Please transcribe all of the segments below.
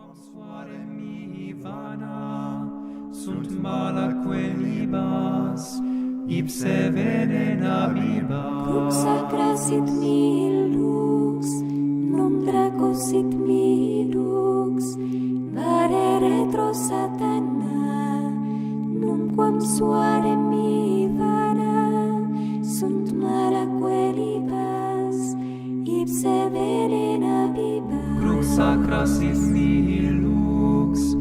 Suare mihi vana, sunt malaque libas, ipse venena viva. Crux sacra sit mihi lux, non draco sit mihi lux, vare retro satana, numquam suare mihi vana, sunt malaque libas, ipse venena viva. Crux sacra sit mihi lux,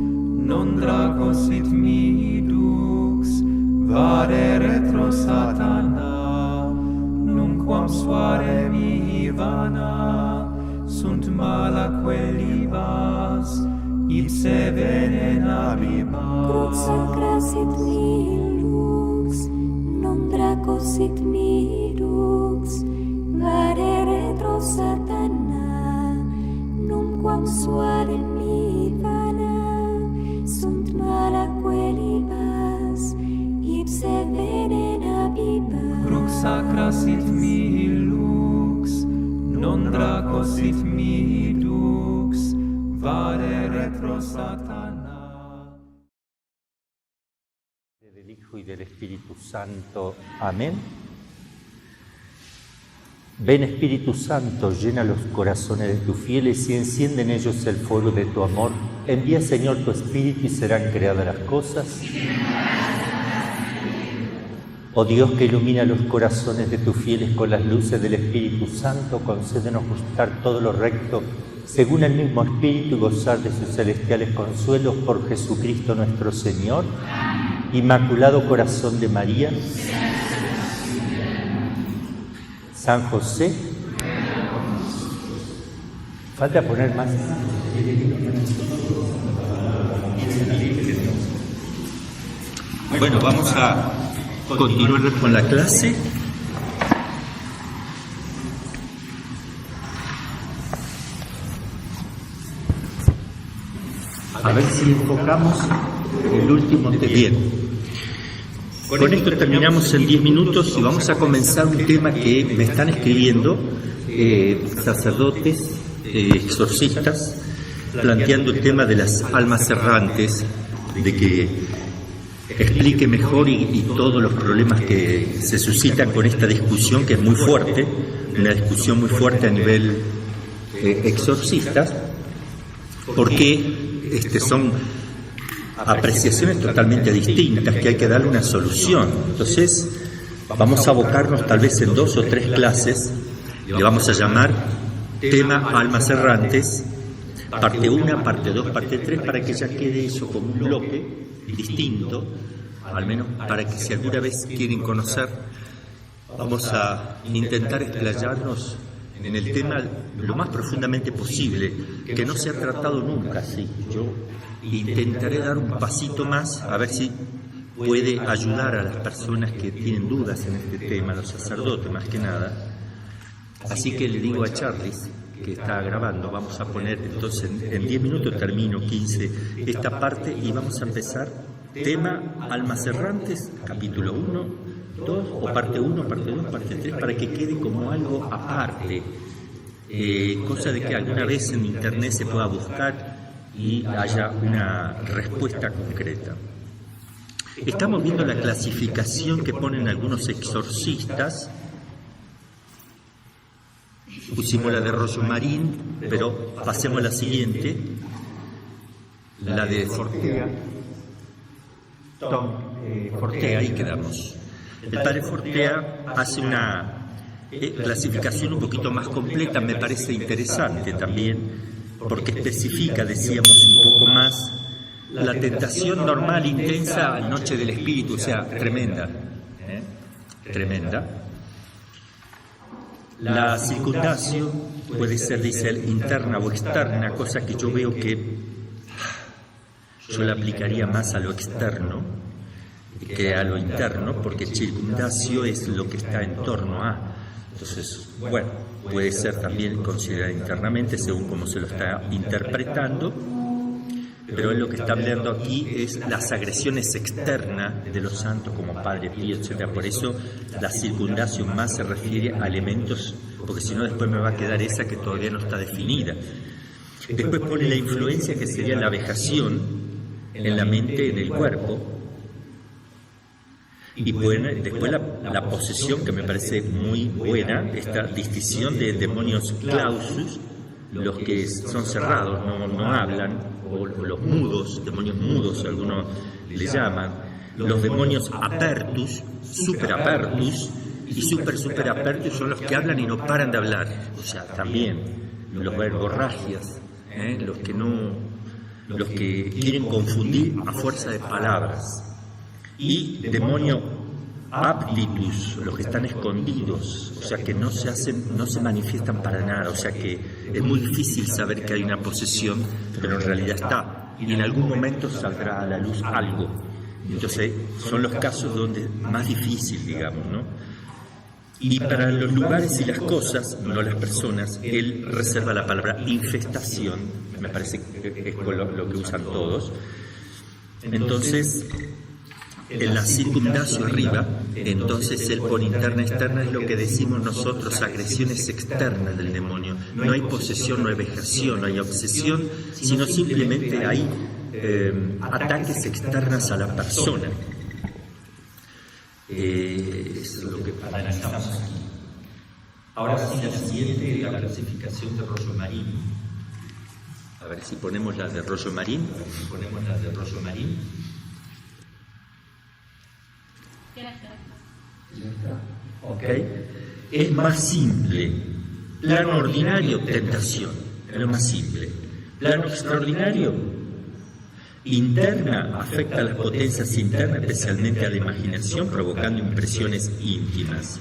non draco sit mihi lux, vade retro satana, numquam suare mihi vana, sunt malaque libas, ipse venena viva. Crux sacra sit mihi lux, non draco sit mihi lux, vade retro satana, numquam suare mihi vana, sunt malaque libas, ipse venena viva. Crux sacra sit mihi lux, non draco sit mihi lux, vade retro satana. Del Hijo y del Espíritu Santo. Amén. Ven Espíritu Santo, llena los corazones de tus fieles y enciende en ellos el fuego de tu amor. Envía, Señor, tu Espíritu y serán creadas las cosas. Oh Dios, que ilumina los corazones de tus fieles con las luces del Espíritu Santo, concédenos gustar todo lo recto, según el mismo Espíritu, y gozar de sus celestiales consuelos por Jesucristo nuestro Señor. Inmaculado Corazón de María, San José. Falta poner más. Bueno, vamos a continuar con la clase. A ver si enfocamos el último tema. Bien. Con esto terminamos en 10 minutos y vamos a comenzar un tema que me están escribiendo sacerdotes, exorcistas, planteando el tema de las almas errantes, de que explique mejor y todos los problemas que se suscitan con esta discusión, que es muy fuerte, una discusión muy fuerte a nivel exorcistas, porque son apreciaciones totalmente distintas, que hay que darle una solución. Entonces, vamos a abocarnos tal vez en 2 o 3 clases, le vamos a llamar tema almas errantes, parte 1, parte 2, parte 3, para que ya quede eso como un bloque distinto, al menos para que si alguna vez quieren conocer, vamos a intentar explayarnos en el tema lo más profundamente posible, que no se ha tratado nunca así. Yo intentaré dar un pasito más, a ver si puede ayudar a las personas que tienen dudas en este tema, a los sacerdotes más que nada. Así que le digo a Charles, que está grabando, vamos a poner entonces en 10 minutos, termino 15 esta parte y vamos a empezar tema almas errantes, capítulo 1, 2, o parte 1, parte 2, parte 3, para que quede como algo aparte, cosa de que alguna vez en internet se pueda buscar y haya una respuesta concreta. Estamos viendo la clasificación que ponen algunos exorcistas. Pusimos la de Rollo Marín, pero pasemos a la siguiente, la de Fortea. Fortea, ahí quedamos. El padre Fortea hace una clasificación un poquito más completa, me parece interesante también, porque especifica, decíamos, un poco más la tentación normal, intensa, noche del espíritu, o sea, tremenda, tremenda. La circundación puede ser, dice él, interna o externa, cosa que yo veo que yo la aplicaría más a lo externo que a lo interno, porque circundacio es lo que está en torno a. Entonces, bueno, puede ser también considerada internamente según cómo se lo está interpretando, pero él lo que está hablando aquí es las agresiones externas de los santos como Padre Pío, etc. Por eso la circundación más se refiere a elementos, porque si no después me va a quedar esa que todavía no está definida. Después pone la influencia, que sería la vejación en la mente, en el cuerpo. Y pone después la posesión, que me parece muy buena, esta distinción de demonios clausus, los que son cerrados, no hablan, o los mudos, demonios mudos, algunos le llaman, los demonios apertus, super apertus, y super apertus son los que hablan y no paran de hablar, o sea, también los verborragias, los que quieren confundir a fuerza de palabras, y demonio aptitus, los que están escondidos, o sea que no se manifiestan para nada, o sea que es muy difícil saber que hay una posesión, pero en realidad está, y en algún momento saldrá a la luz algo. Entonces son los casos donde más difícil, digamos, ¿no? Y para los lugares y las cosas, no las personas, él reserva la palabra infestación, me parece que es lo que usan todos. Entonces, en la circundacio arriba, entonces él pone interna, externa, es lo que decimos nosotros, agresiones externas del demonio. No hay posesión, no hay vejación, no hay obsesión, sino simplemente hay ataques externas a la persona. Eso es lo que analizamos aquí. Ahora sí, la siguiente, la clasificación de Rollo Marín. A ver si ponemos las de Rollo Marín. Ok. Es más simple. Plano ordinario, tentación. Es lo más simple. Plano extraordinario, interna, afecta a las potencias internas, especialmente a la imaginación, provocando impresiones íntimas.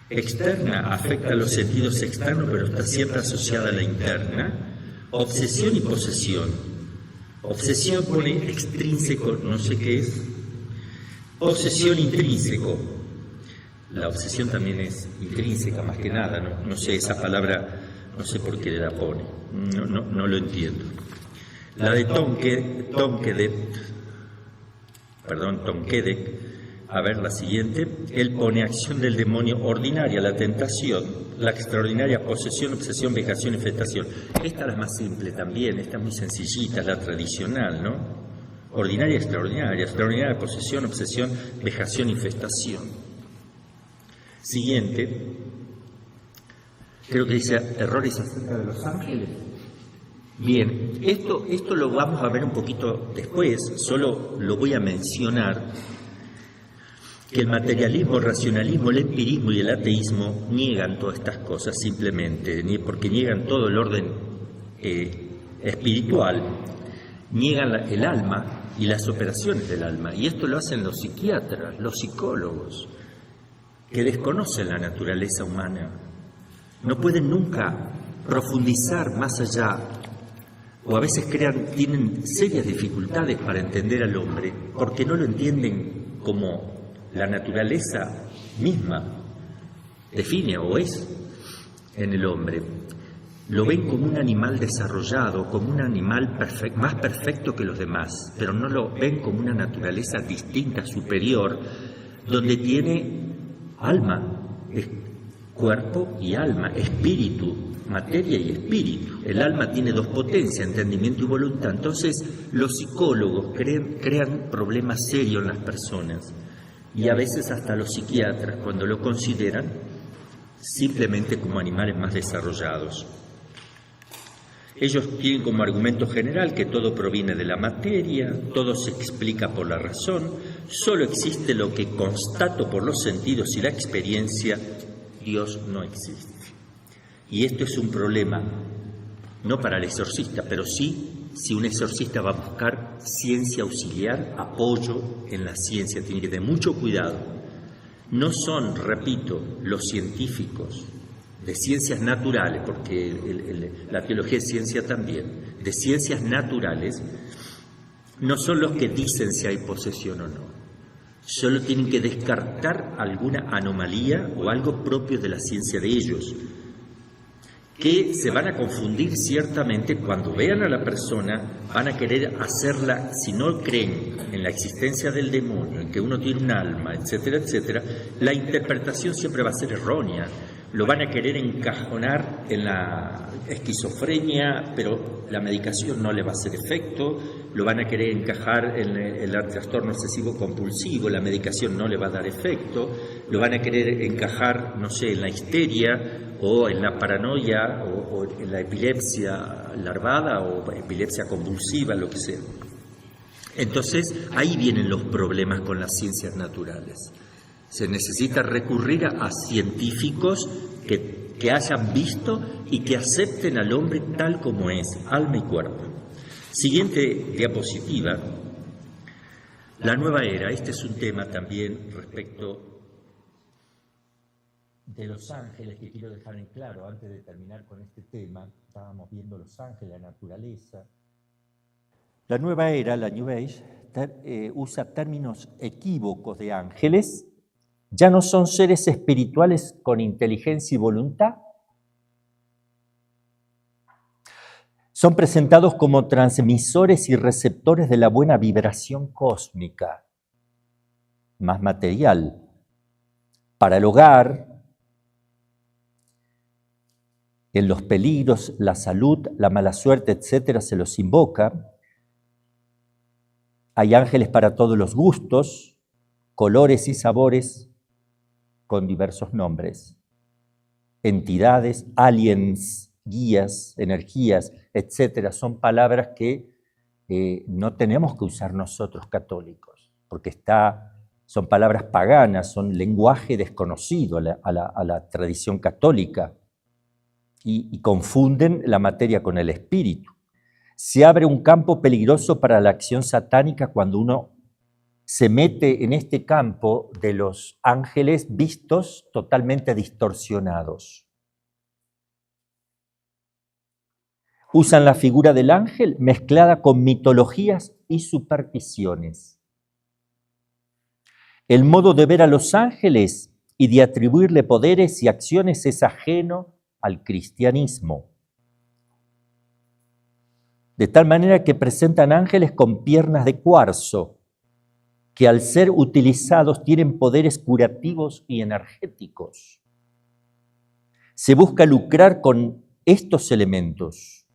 Externa, afecta a los sentidos externos, pero está siempre asociada a la interna. Obsesión y posesión. Obsesión pone extrínseco, no sé qué es. Posesión intrínseco. La obsesión también es intrínseca, más que nada, no sé esa palabra, no sé por qué la pone, no lo entiendo. La de Tonquedec, a ver la siguiente, él pone acción del demonio ordinaria, la tentación, la extraordinaria posesión, obsesión, vejación, infestación. Esta es la más simple también, esta es muy sencillita, la tradicional, ¿no? Ordinaria, extraordinaria posesión, obsesión, vejación, infestación. Siguiente, creo que dice errores acerca de los ángeles. Bien, esto lo vamos a ver un poquito después, solo lo voy a mencionar, que el materialismo, el racionalismo, el empirismo y el ateísmo niegan todas estas cosas simplemente, porque niegan todo el orden espiritual, niegan el alma y las operaciones del alma, y esto lo hacen los psiquiatras, los psicólogos, que desconocen la naturaleza humana, no pueden nunca profundizar más allá, o a veces tienen serias dificultades para entender al hombre, porque no lo entienden como la naturaleza misma define o es en el hombre. Lo ven como un animal desarrollado, como un animal más perfecto que los demás, pero no lo ven como una naturaleza distinta, superior, donde tiene alma, cuerpo y alma, espíritu, materia y espíritu. El alma tiene dos potencias, entendimiento y voluntad. Entonces, los psicólogos crean problemas serios en las personas, y a veces hasta los psiquiatras, cuando lo consideran simplemente como animales más desarrollados. Ellos tienen como argumento general que todo proviene de la materia, todo se explica por la razón, solo existe lo que constato por los sentidos y la experiencia, Dios no existe. Y esto es un problema, no para el exorcista, pero sí si un exorcista va a buscar ciencia auxiliar, apoyo en la ciencia, tiene que tener mucho cuidado. No son, repito, los científicos de ciencias naturales, porque la teología es ciencia también, de ciencias naturales, no son los que dicen si hay posesión o no. Solo tienen que descartar alguna anomalía o algo propio de la ciencia de ellos, que se van a confundir ciertamente cuando vean a la persona, van a querer hacerla, si no creen en la existencia del demonio, en que uno tiene un alma, etcétera, etcétera, la interpretación siempre va a ser errónea, lo van a querer encajonar en la esquizofrenia, pero la medicación no le va a hacer efecto, lo van a querer encajar en el trastorno obsesivo compulsivo, la medicación no le va a dar efecto, lo van a querer encajar, no sé, en la histeria o en la paranoia o en la epilepsia larvada o epilepsia convulsiva, lo que sea. Entonces, ahí vienen los problemas con las ciencias naturales. Se necesita recurrir a científicos que hayan visto y que acepten al hombre tal como es, alma y cuerpo. Siguiente diapositiva. La nueva era. Este es un tema también respecto de los ángeles que quiero dejar en claro antes de terminar con este tema. Estábamos viendo los ángeles, la naturaleza. La nueva era, la New Age, usa términos equívocos de ángeles. ¿Ya no son seres espirituales con inteligencia y voluntad? Son presentados como transmisores y receptores de la buena vibración cósmica, más material. Para el hogar, en los peligros, la salud, la mala suerte, etc., se los invoca. Hay ángeles para todos los gustos, colores y sabores, con diversos nombres, entidades, aliens, guías, energías, etcétera. Son palabras que no tenemos que usar nosotros católicos, porque son palabras paganas, son lenguaje desconocido a la tradición católica y confunden la materia con el espíritu. Se abre un campo peligroso para la acción satánica cuando uno se mete en este campo de los ángeles vistos totalmente distorsionados. Usan la figura del ángel mezclada con mitologías y supersticiones. El modo de ver a los ángeles y de atribuirle poderes y acciones es ajeno al cristianismo. De tal manera que presentan ángeles con piernas de cuarzo, que al ser utilizados tienen poderes curativos y energéticos. Se busca lucrar con estos elementos.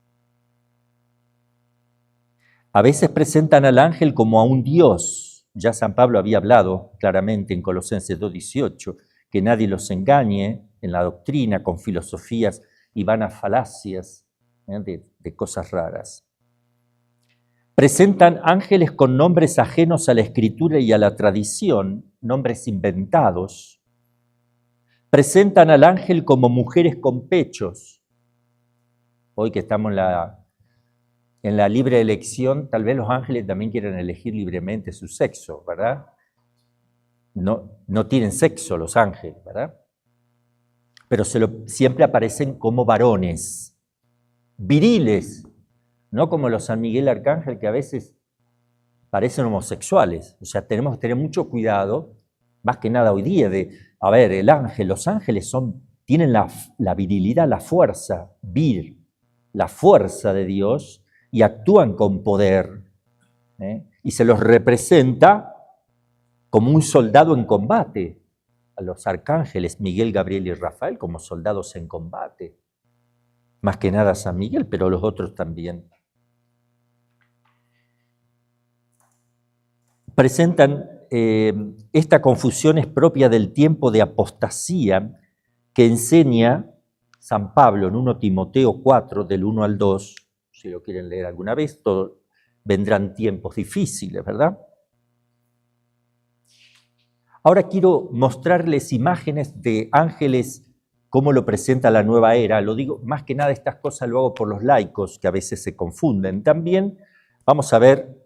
A veces presentan al ángel como a un dios. Ya San Pablo había hablado claramente en Colosenses 2:18, que nadie los engañe en la doctrina con filosofías y vanas falacias de cosas raras. Presentan ángeles con nombres ajenos a la escritura y a la tradición, nombres inventados. Presentan al ángel como mujeres con pechos. Hoy que estamos en la libre elección, tal vez los ángeles también quieren elegir libremente su sexo, ¿verdad? No tienen sexo los ángeles, ¿verdad? Pero siempre aparecen como varones, viriles, no como los San Miguel Arcángel que a veces parecen homosexuales. O sea, tenemos que tener mucho cuidado, más que nada hoy día, los ángeles tienen la virilidad, la fuerza, la fuerza de Dios, y actúan con poder, y se los representa como un soldado en combate, a los arcángeles Miguel, Gabriel y Rafael como soldados en combate, más que nada San Miguel, pero los otros también. Presentan esta confusión es propia del tiempo de apostasía que enseña San Pablo en 1 Timoteo 4, del 1 al 2, si lo quieren leer alguna vez, vendrán tiempos difíciles, ¿verdad? Ahora quiero mostrarles imágenes de ángeles, cómo lo presenta la nueva era. Lo digo, más que nada estas cosas lo hago por los laicos, que a veces se confunden. También vamos a ver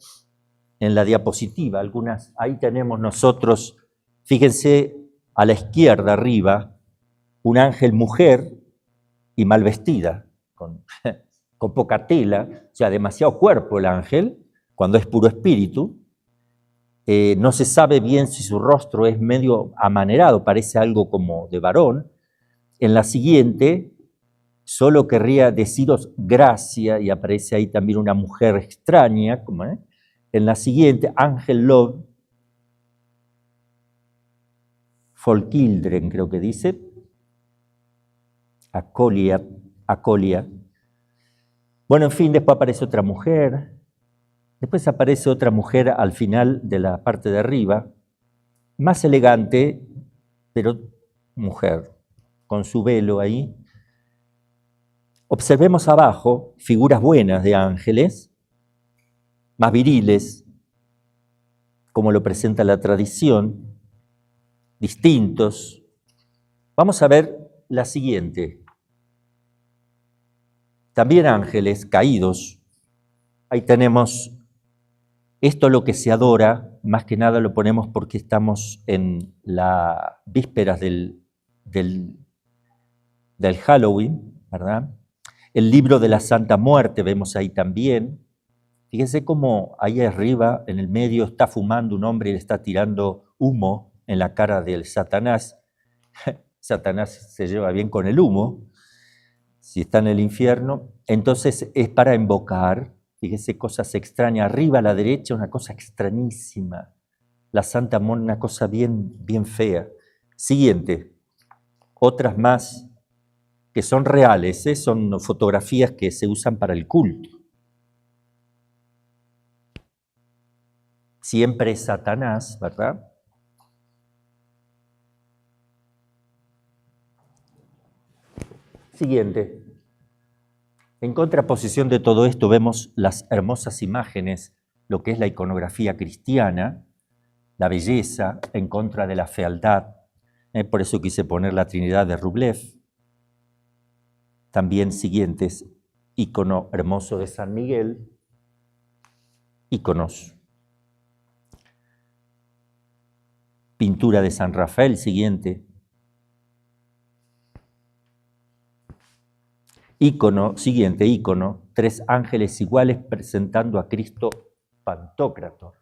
en la diapositiva algunas, ahí tenemos nosotros, fíjense a la izquierda arriba, un ángel mujer y mal vestida, con poca tela, o sea, demasiado cuerpo el ángel, cuando es puro espíritu. No se sabe bien si su rostro es medio amanerado, parece algo como de varón. En la siguiente, solo querría deciros gracia, y aparece ahí también una mujer extraña, En la siguiente, Ángel Love, Folkildren creo que dice, Acolia. Bueno, en fin, después aparece otra mujer. Después aparece otra mujer al final de la parte de arriba, más elegante, pero mujer, con su velo ahí. Observemos abajo figuras buenas de ángeles, más viriles, como lo presenta la tradición, distintos. Vamos a ver la siguiente. También ángeles caídos. Ahí tenemos esto, lo que se adora, más que nada lo ponemos porque estamos en las vísperas del Halloween, ¿verdad? El libro de la Santa Muerte vemos ahí también. Fíjense cómo ahí arriba, en el medio, está fumando un hombre y le está tirando humo en la cara del Satanás. Satanás se lleva bien con el humo, si está en el infierno. Entonces es para invocar, fíjense, cosas extrañas. Arriba a la derecha una cosa extrañísima. La Santa Muerte, una cosa bien, bien fea. Siguiente, otras más que son reales, son fotografías que se usan para el culto. Siempre es Satanás, ¿verdad? Siguiente. En contraposición de todo esto vemos las hermosas imágenes, lo que es la iconografía cristiana, la belleza en contra de la fealdad. Por eso quise poner la Trinidad de Rublev. También siguientes, ícono hermoso de San Miguel, íconos. Pintura de San Rafael, siguiente. Ícono, siguiente ícono, 3 ángeles iguales presentando a Cristo Pantocrátor.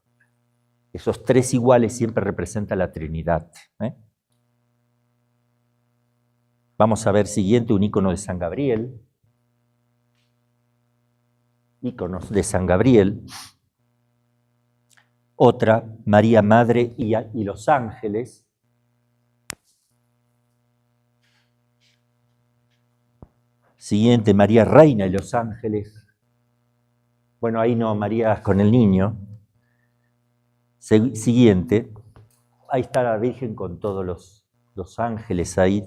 Esos 3 iguales siempre representan la Trinidad. Vamos a ver siguiente un ícono de San Gabriel. Íconos de San Gabriel. Otra, María Madre y los ángeles. Siguiente, María Reina y los ángeles. Bueno, ahí no, María con el niño. Siguiente, ahí está la Virgen con todos los ángeles ahí.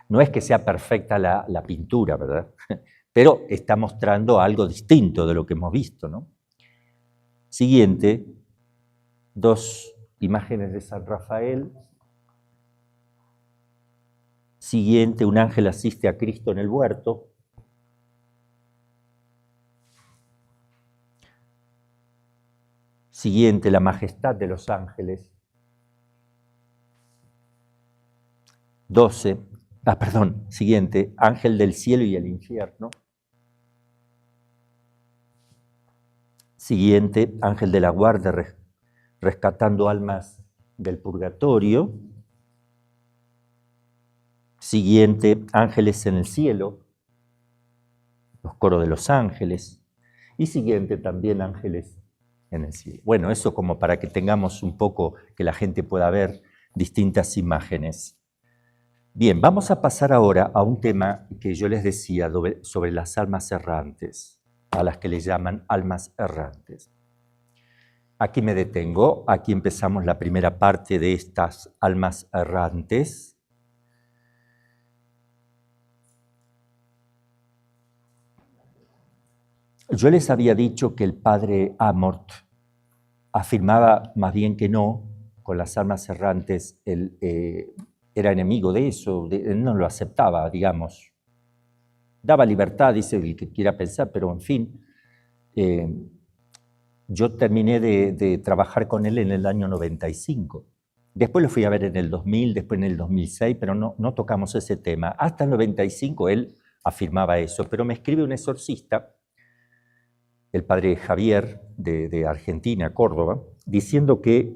No es que sea perfecta la pintura, ¿verdad? Pero está mostrando algo distinto de lo que hemos visto, ¿no? Siguiente, 2 imágenes de San Rafael. Siguiente, un ángel asiste a Cristo en el huerto. Siguiente, la majestad de los ángeles. 12. Siguiente, ángel del cielo y el infierno. Siguiente, ángel de la guardia rescatando almas del purgatorio. Siguiente, ángeles en el cielo, los coros de los ángeles. Y siguiente, también ángeles en el cielo. Bueno, eso como para que tengamos un poco, que la gente pueda ver distintas imágenes. Bien, vamos a pasar ahora a un tema que yo les decía sobre las almas errantes, a las que le llaman almas errantes. Aquí me detengo, aquí empezamos la primera parte de estas almas errantes. Yo les había dicho que el padre Amort afirmaba más bien que no, con las almas errantes, era enemigo de eso, él no lo aceptaba, digamos. Daba libertad, dice el que quiera pensar, pero en fin, yo terminé de trabajar con él en el año 95. Después lo fui a ver en el 2000, después en el 2006, pero no tocamos ese tema. Hasta el 95 él afirmaba eso, pero me escribe un exorcista, el padre Javier de Argentina, Córdoba, diciendo que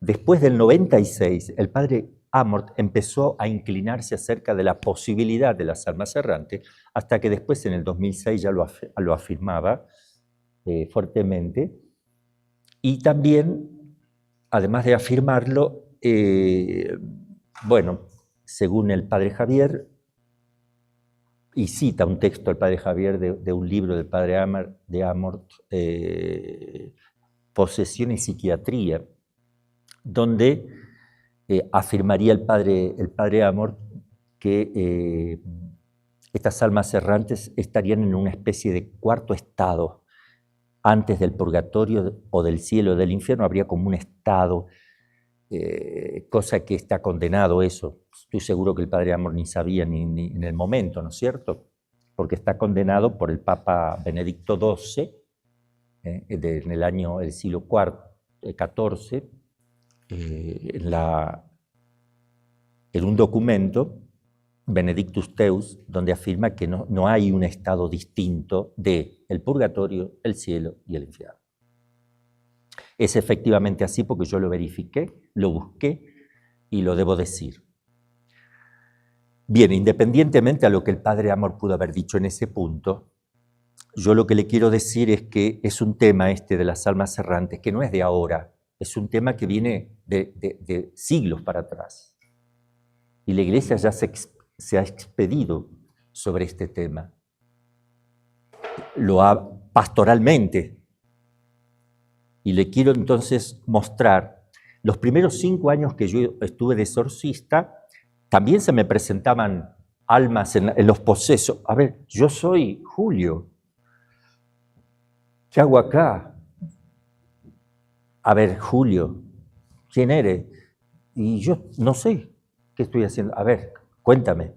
después del 96, el padre Amort empezó a inclinarse acerca de la posibilidad de las almas errantes, hasta que después en el 2006 ya lo afirmaba fuertemente. Y también, además de afirmarlo, bueno, según el padre Javier, y cita un texto del padre Javier de un libro del padre Amort, Posesión y Psiquiatría, donde afirmaría el padre Amort que estas almas errantes estarían en una especie de cuarto estado. Antes del purgatorio o del cielo o del infierno habría como un estado, cosa que está condenado eso. Estoy seguro que el padre Amor ni sabía ni en el momento, ¿no es cierto? Porque está condenado por el Papa Benedicto XII, en el año del siglo XIV, en un documento, Benedictus Deus, donde afirma que no hay un estado distinto de el purgatorio, el cielo y el infierno. Es efectivamente así porque yo lo verifiqué, lo busqué y lo debo decir. Bien, independientemente a lo que el padre Amor pudo haber dicho en ese punto, yo lo que le quiero decir es que es un tema de las almas errantes que no es de ahora, es un tema que viene de siglos para atrás. Y la Iglesia ya se ha expedido sobre este tema. Lo ha pastoralmente. Y le quiero entonces mostrar, los primeros 5 años que yo estuve de exorcista, también se me presentaban almas en los posesos. A ver, yo soy Julio. ¿Qué hago acá? A ver, Julio, ¿quién eres? Y yo no sé qué estoy haciendo. A ver, cuéntame.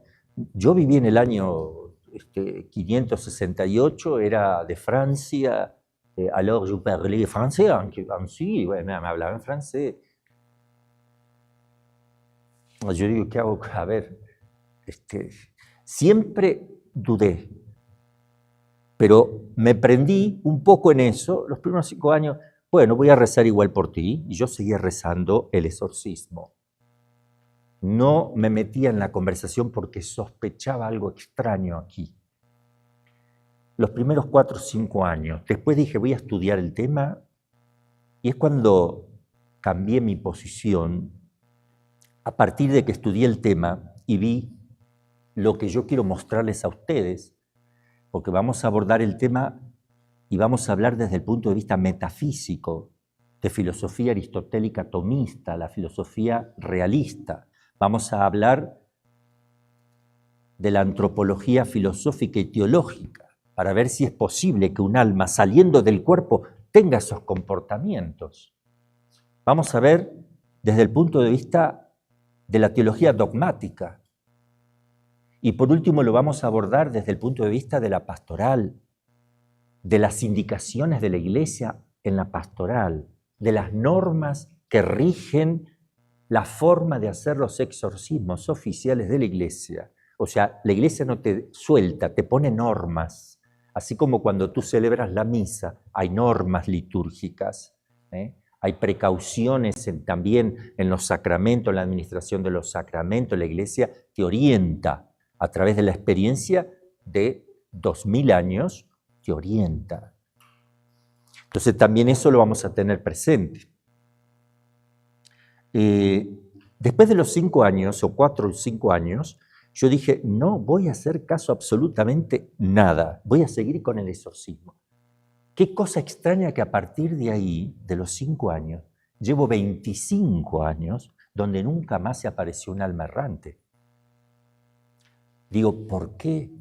Yo viví en el año 568, era de Francia. Alors je parlais français, sí, me hablaba en francés. Yo digo, ¿qué hago? A ver, siempre dudé, pero me prendí un poco en eso los primeros 5 años. Bueno, voy a rezar igual por ti, y yo seguía rezando el exorcismo. No me metía en la conversación porque sospechaba algo extraño aquí. Los primeros 4 o 5 años. Después dije, voy a estudiar el tema, y es cuando cambié mi posición a partir de que estudié el tema y vi lo que yo quiero mostrarles a ustedes, porque vamos a abordar el tema y vamos a hablar desde el punto de vista metafísico, de filosofía aristotélica tomista, la filosofía realista. Vamos a hablar de la antropología filosófica y teológica, para ver si es posible que un alma saliendo del cuerpo tenga esos comportamientos. Vamos a ver desde el punto de vista de la teología dogmática. Y por último lo vamos a abordar desde el punto de vista de la pastoral, de las indicaciones de la Iglesia en la pastoral, de las normas que rigen la forma de hacer los exorcismos oficiales de la Iglesia. O sea, la Iglesia no te suelta, te pone normas. Así como cuando tú celebras la misa, hay normas litúrgicas, hay precauciones también en los sacramentos, en la administración de los sacramentos. La Iglesia te orienta a través de la experiencia de 2000 años, te orienta. Entonces también eso lo vamos a tener presente. Después de los 5 años, o 4 o 5 años, yo dije, no voy a hacer caso absolutamente nada, voy a seguir con el exorcismo. Qué cosa extraña que a partir de ahí, de los 5 años, llevo 25 años donde nunca más se apareció un alma errante. Digo, ¿por qué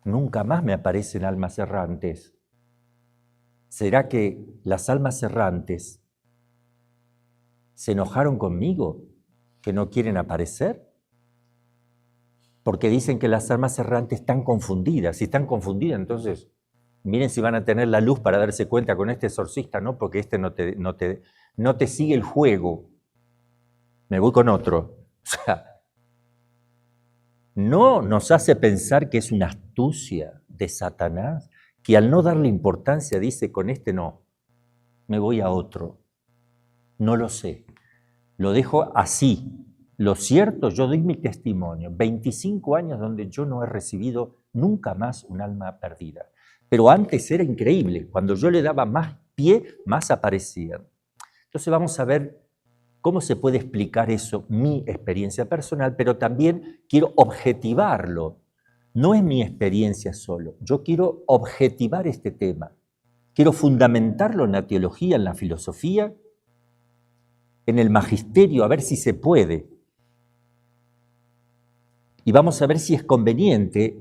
nunca más me aparecen almas errantes? ¿Será que las almas errantes se enojaron conmigo, que no quieren aparecer? Porque dicen que las almas errantes están confundidas. Si están confundidas, entonces miren si van a tener la luz para darse cuenta con este exorcista, ¿no? Porque no te sigue el juego. Me voy con otro. O sea, no nos hace pensar que es una astucia de Satanás, que al no darle importancia dice, con este no, me voy a otro. No lo sé. Lo dejo así. Lo cierto, yo doy mi testimonio. 25 años donde yo no he recibido nunca más un alma perdida. Pero antes era increíble. Cuando yo le daba más pie, más aparecían. Entonces vamos a ver ¿Cómo se puede explicar eso? Mi experiencia personal, pero también quiero objetivarlo. No es mi experiencia solo, yo quiero objetivar este tema. Quiero fundamentarlo en la teología, en la filosofía, en el magisterio, a ver si se puede. Y vamos a ver si es conveniente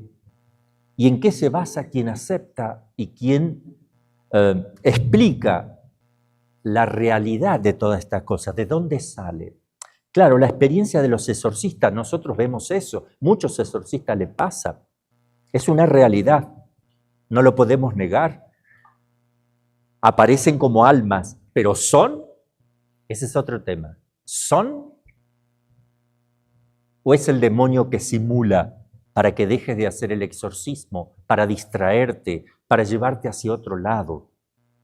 y en qué se basa quien acepta y quien explica la realidad de todas estas cosas, de dónde sale. Claro, la experiencia de los exorcistas, nosotros vemos eso, muchos exorcistas le pasa, es una realidad, no lo podemos negar. Aparecen como almas, pero ¿son? Ese es otro tema. ¿Son? ¿O es el demonio que simula para que dejes de hacer el exorcismo, para distraerte, para llevarte hacia otro lado?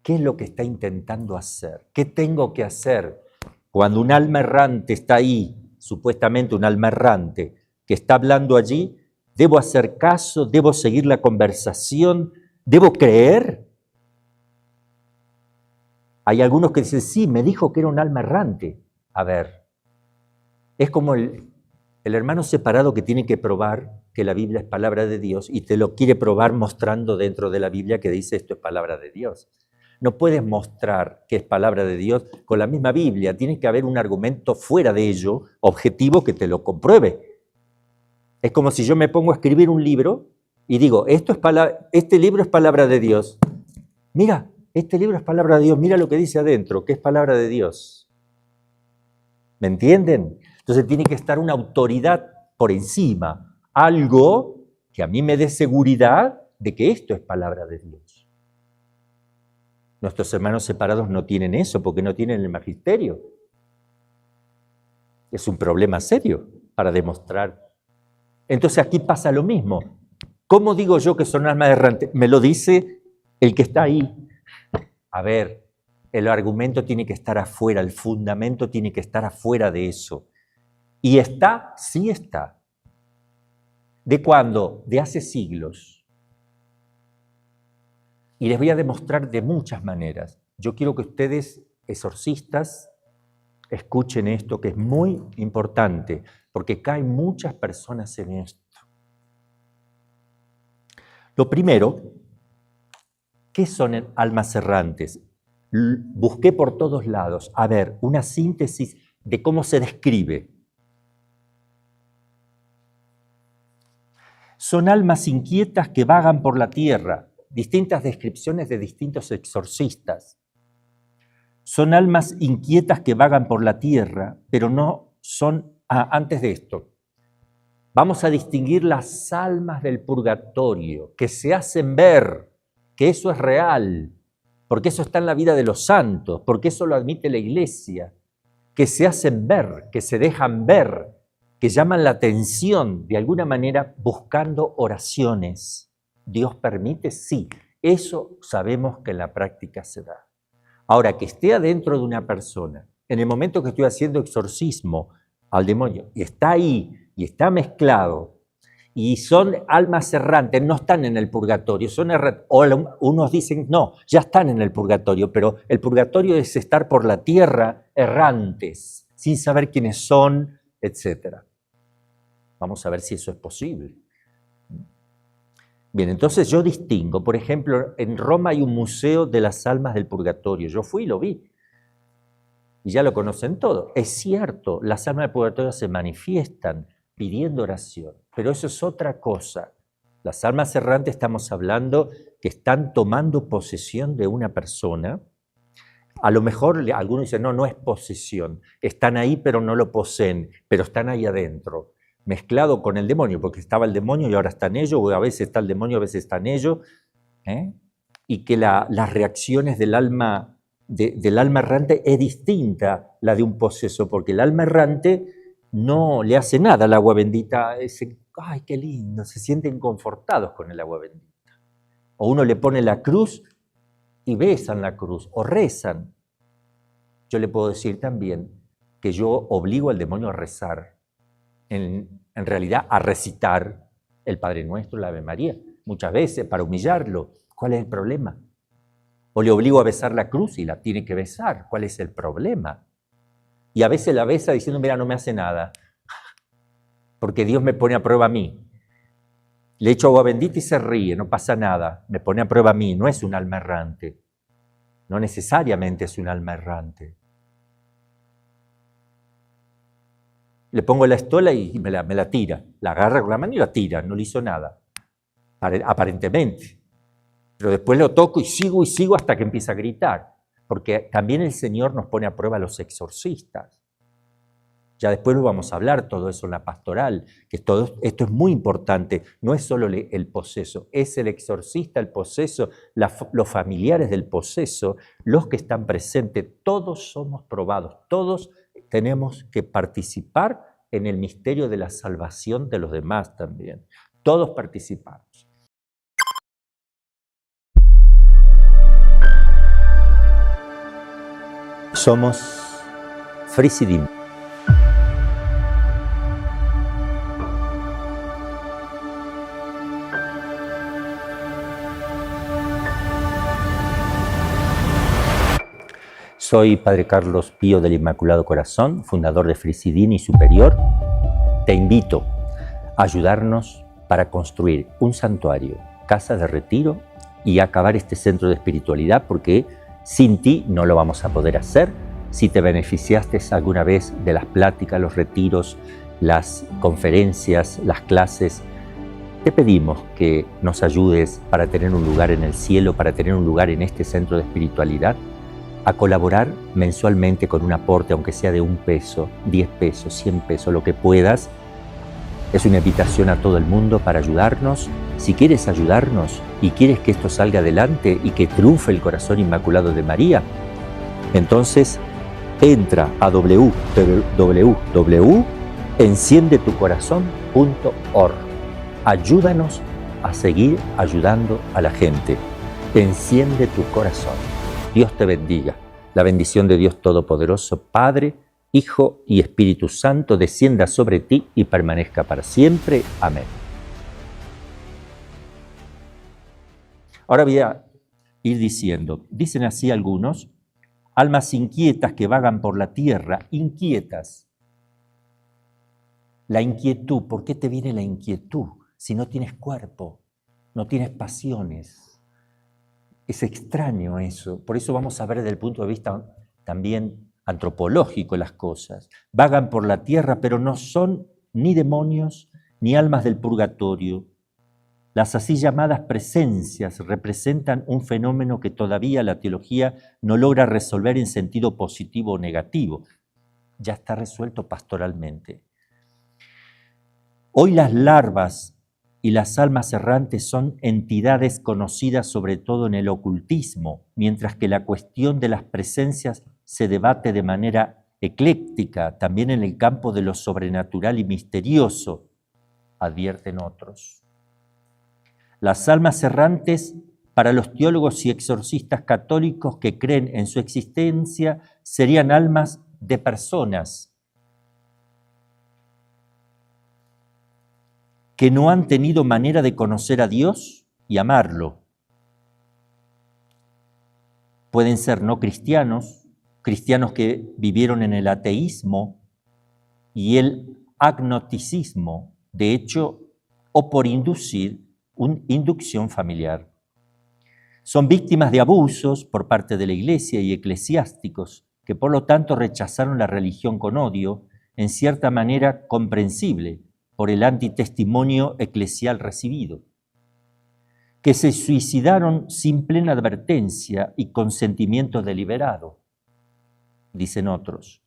¿Qué es lo que está intentando hacer? ¿Qué tengo que hacer cuando un alma errante está ahí, supuestamente un alma errante, que está hablando allí? ¿Debo hacer caso? ¿Debo seguir la conversación? ¿Debo creer? Hay algunos que dicen, sí, me dijo que era un alma errante. A ver, es como el hermano separado que tiene que probar que la Biblia es palabra de Dios y te lo quiere probar mostrando dentro de la Biblia que dice esto es palabra de Dios. No puedes mostrar que es palabra de Dios con la misma Biblia. Tiene que haber un argumento fuera de ello, objetivo, que te lo compruebe. Es como si yo me pongo a escribir un libro y digo, este libro es palabra de Dios. Mira, este libro es palabra de Dios. Mira lo que dice adentro, que es palabra de Dios. ¿Me entienden? Entonces tiene que estar una autoridad por encima. Algo que a mí me dé seguridad de que esto es palabra de Dios. Nuestros hermanos separados no tienen eso porque no tienen el magisterio. Es un problema serio para demostrar. Entonces aquí pasa lo mismo. ¿Cómo digo yo que son almas errantes? Me lo dice el que está ahí. A ver, el argumento tiene que estar afuera, el fundamento tiene que estar afuera de eso. ¿Y está? Sí está. ¿De cuándo? De hace siglos. Y les voy a demostrar de muchas maneras. Yo quiero que ustedes, exorcistas, escuchen esto que es muy importante, porque caen muchas personas en esto. Lo primero, ¿qué son almas errantes? Busqué por todos lados, a ver, una síntesis de cómo se describe. Son almas inquietas que vagan por la tierra. Distintas descripciones de distintos exorcistas. Son almas inquietas que vagan por la tierra, pero no son... antes de esto, vamos a distinguir las almas del purgatorio, que se hacen ver, que eso es real, porque eso está en la vida de los santos, porque eso lo admite la Iglesia, que se hacen ver, que se dejan ver, que llaman la atención de alguna manera buscando oraciones. ¿Dios permite? Sí. Eso sabemos que en la práctica se da. Ahora, que esté adentro de una persona, en el momento que estoy haciendo exorcismo al demonio, y está ahí, y está mezclado, y son almas errantes, no están en el purgatorio, son errantes. O unos dicen, no, ya están en el purgatorio, pero el purgatorio es estar por la tierra errantes, sin saber quiénes son, etc. Vamos a ver si eso es posible. Bien, entonces yo distingo, por ejemplo, en Roma hay un museo de las almas del purgatorio. Yo fui y lo vi. Y ya lo conocen todo. Es cierto, las almas del purgatorio se manifiestan pidiendo oración, pero eso es otra cosa. Las almas errantes estamos hablando que están tomando posesión de una persona. A lo mejor algunos dicen, no, no es posesión. Están ahí pero no lo poseen, pero están ahí adentro. Mezclado con el demonio, porque estaba el demonio y ahora está en ello, o a veces está el demonio, a veces está en ello, y que las reacciones del alma errante es distinta la de un poseso, porque el alma errante no le hace nada al agua bendita, ay, qué lindo, se sienten confortados con el agua bendita. O uno le pone la cruz y besan la cruz, o rezan. Yo le puedo decir también que yo obligo al demonio a rezar, en realidad a recitar el Padre Nuestro, la Ave María, muchas veces para humillarlo. ¿Cuál es el problema? O le obligo a besar la cruz y la tiene que besar. ¿Cuál es el problema? Y a veces la besa diciendo, mira, no me hace nada, porque Dios me pone a prueba a mí. Le echo agua bendita y se ríe, no pasa nada, me pone a prueba a mí, no es un alma errante. No necesariamente es un alma errante. Le pongo la estola y me la tira, la agarra con la mano y la tira, no le hizo nada, aparentemente. Pero después lo toco y sigo hasta que empieza a gritar. Porque también el Señor nos pone a prueba a los exorcistas. Ya después lo vamos a hablar todo eso en la pastoral, que todo esto es muy importante. No es solo el poseso, es el exorcista, el poseso, los familiares del poseso, los que están presentes. Todos somos probados, todos tenemos que participar en el misterio de la salvación de los demás también. Todos participamos. Somos Frisidim. Soy Padre Carlos Pío del Inmaculado Corazón, fundador de Frisidim y Superior. Te invito a ayudarnos para construir un santuario, casa de retiro y acabar este centro de espiritualidad, porque sin ti no lo vamos a poder hacer. Si te beneficiaste alguna vez de las pláticas, los retiros, las conferencias, las clases, te pedimos que nos ayudes para tener un lugar en el cielo, para tener un lugar en este centro de espiritualidad, a colaborar mensualmente con un aporte, aunque sea de 1 peso, 10 pesos, 100 pesos, lo que puedas. Es una invitación a todo el mundo para ayudarnos. Si quieres ayudarnos y quieres que esto salga adelante y que triunfe el corazón inmaculado de María, entonces entra a www.enciendetucorazon.org. Ayúdanos a seguir ayudando a la gente. Enciende tu corazón. Dios te bendiga. La bendición de Dios Todopoderoso, Padre, Hijo y Espíritu Santo, descienda sobre ti y permanezca para siempre. Amén. Ahora voy a ir diciendo, dicen así algunos, almas inquietas que vagan por la tierra, inquietas. La inquietud, ¿por qué te viene la inquietud si no tienes cuerpo, no tienes pasiones? Es extraño eso, por eso vamos a ver desde el punto de vista también antropológico las cosas. Vagan por la tierra, pero no son ni demonios ni almas del purgatorio. Las así llamadas presencias representan un fenómeno que todavía la teología no logra resolver en sentido positivo o negativo. Ya está resuelto pastoralmente. Hoy las larvas y las almas errantes son entidades conocidas sobre todo en el ocultismo, mientras que la cuestión de las presencias se debate de manera ecléctica, también en el campo de lo sobrenatural y misterioso, advierten otros. Las almas errantes, para los teólogos y exorcistas católicos que creen en su existencia, serían almas de personas que no han tenido manera de conocer a Dios y amarlo. Pueden ser no cristianos, cristianos que vivieron en el ateísmo y el agnosticismo, de hecho, o por inducción familiar. Son víctimas de abusos por parte de la Iglesia y eclesiásticos, que por lo tanto rechazaron la religión con odio, en cierta manera comprensible, por el antitestimonio eclesial recibido, que se suicidaron sin plena advertencia y consentimiento deliberado, dicen otros,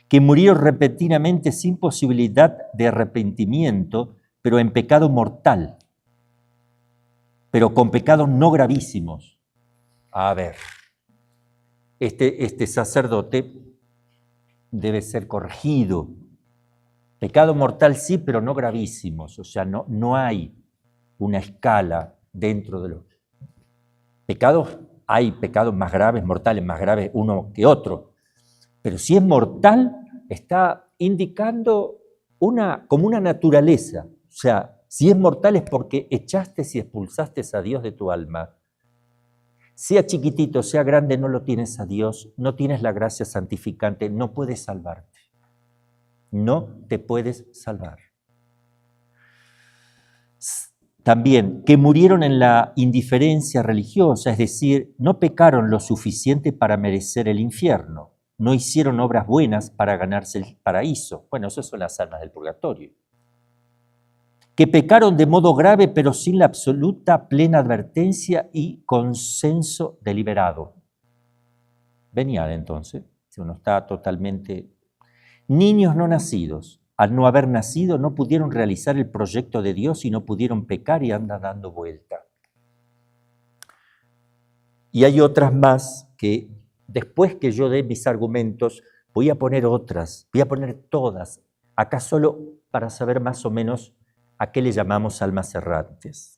que murieron repentinamente sin posibilidad de arrepentimiento, pero en pecado mortal, pero con pecados no gravísimos. A ver, este sacerdote debe ser corregido. Pecado mortal sí, pero no gravísimos. O sea, no hay una escala dentro de los pecados. Hay pecados más graves, mortales, más graves uno que otro. Pero si es mortal, está indicando como una naturaleza. O sea, si es mortal es porque echaste y expulsaste a Dios de tu alma. Sea chiquitito, sea grande, no lo tienes a Dios, no tienes la gracia santificante, no puedes salvarte. No te puedes salvar. También, que murieron en la indiferencia religiosa, es decir, no pecaron lo suficiente para merecer el infierno, no hicieron obras buenas para ganarse el paraíso. Bueno, esas son las almas del purgatorio. Que pecaron de modo grave, pero sin la absoluta plena advertencia y consenso deliberado. Venial, entonces, si uno está totalmente... Niños no nacidos, al no haber nacido, no pudieron realizar el proyecto de Dios y no pudieron pecar y andan dando vuelta. Y hay otras más que, después que yo dé mis argumentos, voy a poner otras, voy a poner todas, acá solo para saber más o menos a qué le llamamos almas errantes.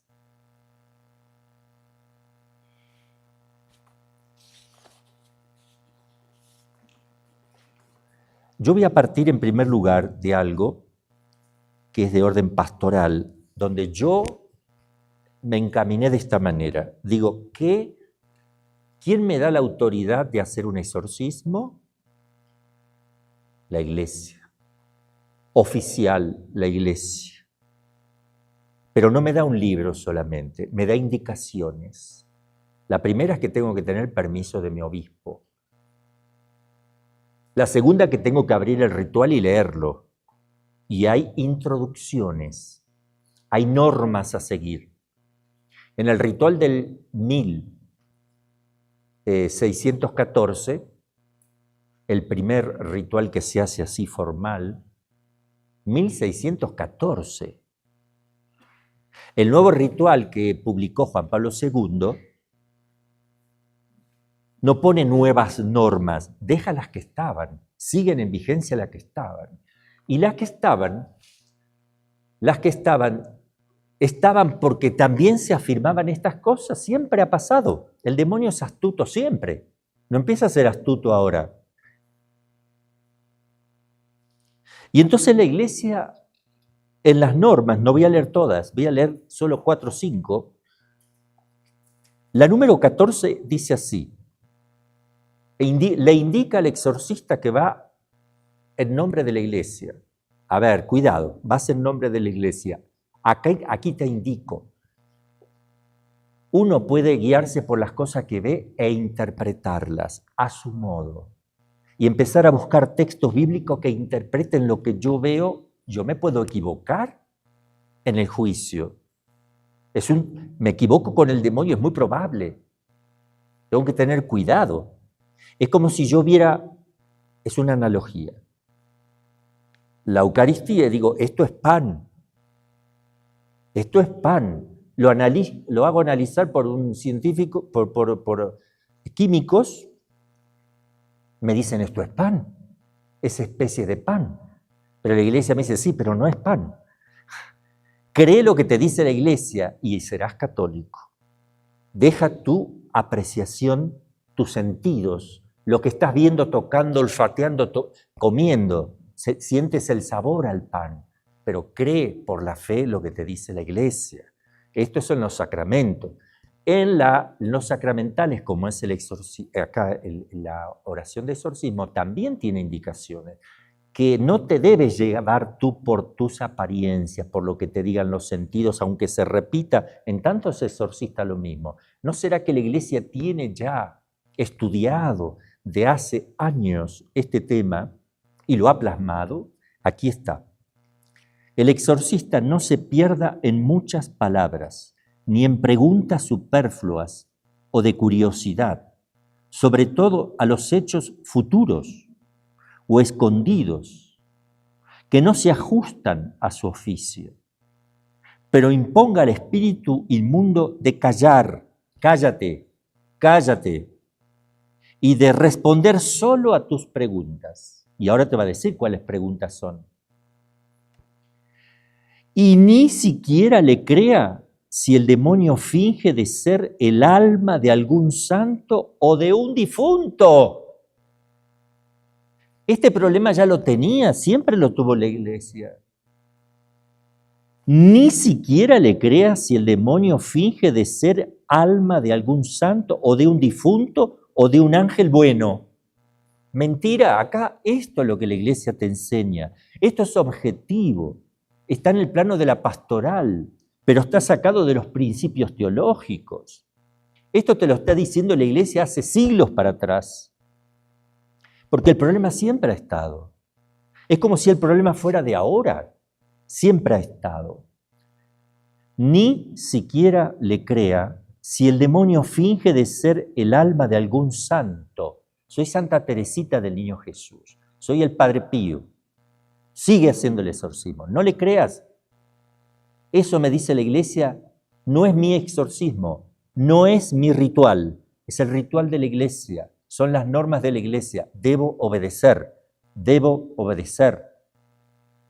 Yo voy a partir en primer lugar de algo que es de orden pastoral, donde yo me encaminé de esta manera. Digo, ¿quién me da la autoridad de hacer un exorcismo? La Iglesia. Oficial, la Iglesia. Pero no me da un libro solamente, me da indicaciones. La primera es que tengo que tener permiso de mi obispo. La segunda, que tengo que abrir el ritual y leerlo. Y hay introducciones, hay normas a seguir. En el ritual del 1614, el primer ritual que se hace así formal, 1614. El nuevo ritual que publicó Juan Pablo II no pone nuevas normas, deja las que estaban, siguen en vigencia las que estaban. Y las que estaban porque también se afirmaban estas cosas, siempre ha pasado. El demonio es astuto siempre, no empieza a ser astuto ahora. Y entonces la Iglesia, en las normas, no voy a leer todas, voy a leer solo 4 o 5, la número 14 dice así, le indica al exorcista que va en nombre de la Iglesia. A ver, cuidado, vas en nombre de la Iglesia. Aquí te indico. Uno puede guiarse por las cosas que ve e interpretarlas a su modo. Y empezar a buscar textos bíblicos que interpreten lo que yo veo. Yo me puedo equivocar en el juicio. Me equivoco con el demonio, es muy probable. Tengo que tener cuidado. Es como si yo viera, es una analogía, la Eucaristía y digo, esto es pan, lo hago analizar por un científico, por químicos, me dicen esto es pan, es especie de pan, pero la Iglesia me dice sí, pero no es pan. Cree lo que te dice la Iglesia y serás católico. Deja tu apreciación, tus sentidos, lo que estás viendo, tocando, olfateando, comiendo, sientes el sabor al pan, pero cree por la fe lo que te dice la Iglesia. Esto son los sacramentos. En los sacramentales, como es acá la oración de exorcismo, también tiene indicaciones que no te debes llevar tú por tus apariencias, por lo que te digan los sentidos, aunque se repita, en tanto se exorcista lo mismo. ¿No será que la Iglesia tiene ya estudiado de hace años este tema y lo ha plasmado? Aquí está. El exorcista no se pierda en muchas palabras, ni en preguntas superfluas o de curiosidad, sobre todo a los hechos futuros o escondidos, que no se ajustan a su oficio, pero imponga al espíritu inmundo de callar, cállate, cállate, y de responder solo a tus preguntas. Y ahora te va a decir cuáles preguntas son. Y ni siquiera le crea si el demonio finge de ser el alma de algún santo o de un difunto. Este problema ya lo tenía, siempre lo tuvo la Iglesia. Ni siquiera le crea si el demonio finge de ser alma de algún santo o de un difunto o de un ángel bueno. Mentira, acá esto es lo que la Iglesia te enseña. Esto es objetivo, está en el plano de la pastoral, pero está sacado de los principios teológicos. Esto te lo está diciendo la Iglesia hace siglos para atrás, porque el problema siempre ha estado. Es como si el problema fuera de ahora, siempre ha estado. Ni siquiera le crea si el demonio finge de ser el alma de algún santo. Soy Santa Teresita del Niño Jesús, soy el Padre Pío. Sigue haciendo el exorcismo, no le creas. Eso me dice la Iglesia, no es mi exorcismo, no es mi ritual, es el ritual de la Iglesia, son las normas de la Iglesia. Debo obedecer,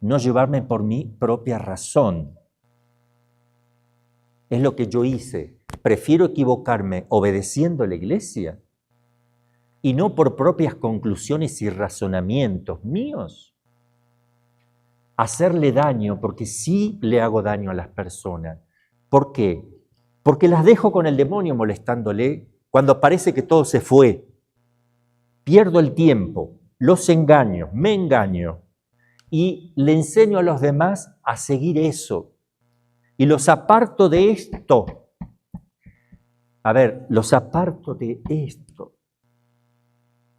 no llevarme por mi propia razón. Es lo que yo hice. Prefiero equivocarme obedeciendo a la Iglesia y no por propias conclusiones y razonamientos míos. Hacerle daño, porque sí le hago daño a las personas. ¿Por qué? Porque las dejo con el demonio molestándole cuando parece que todo se fue. Pierdo el tiempo, los engaño, me engaño y le enseño a los demás a seguir eso. Y los aparto de esto. A ver, los aparto de esto.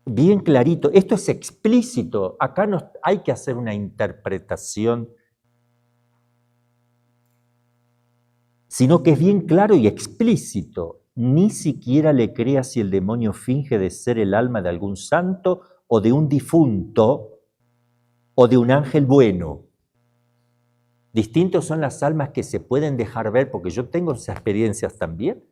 Bien clarito, esto es explícito. Acá no hay que hacer una interpretación, sino que es bien claro y explícito. Ni siquiera le creas si el demonio finge de ser el alma de algún santo o de un difunto o de un ángel bueno. Distintos son las almas que se pueden dejar ver, porque yo tengo esas experiencias también.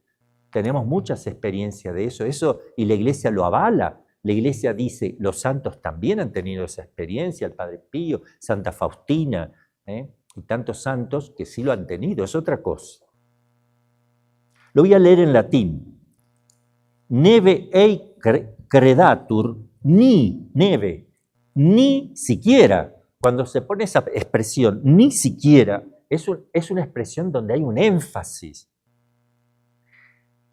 Tenemos muchas experiencias de eso, y la Iglesia lo avala. La Iglesia dice, los santos también han tenido esa experiencia, el Padre Pío, Santa Faustina, y tantos santos que sí lo han tenido, es otra cosa. Lo voy a leer en latín. Neve ei credatur, ni neve, ni siquiera. Cuando se pone esa expresión, ni siquiera, es una expresión donde hay un énfasis.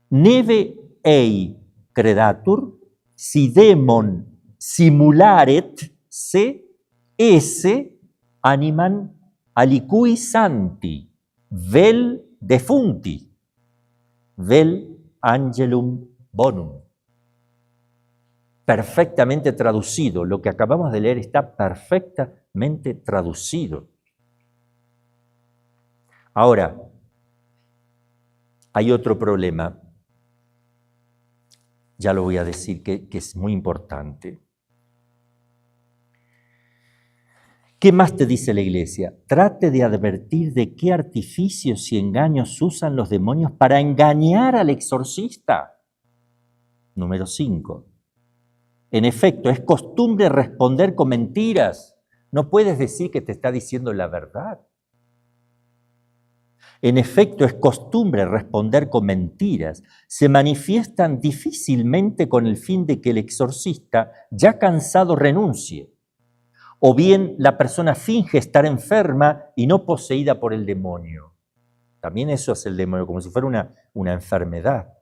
Neve ei credatur, si demon simularet se esse animam alicui santi, vel defunti, vel angelum bonum. Perfectamente traducido, lo que acabamos de leer está perfectamente traducido. Ahora, hay otro problema, ya lo voy a decir, que es muy importante. ¿Qué más te dice la Iglesia? Trate de advertir de qué artificios y engaños usan los demonios para engañar al exorcista. Número 5. En efecto, es costumbre responder con mentiras. No puedes decir que te está diciendo la verdad. En efecto, es costumbre responder con mentiras. Se manifiestan difícilmente con el fin de que el exorcista, ya cansado, renuncie. O bien la persona finge estar enferma y no poseída por el demonio. También eso es el demonio, como si fuera una enfermedad.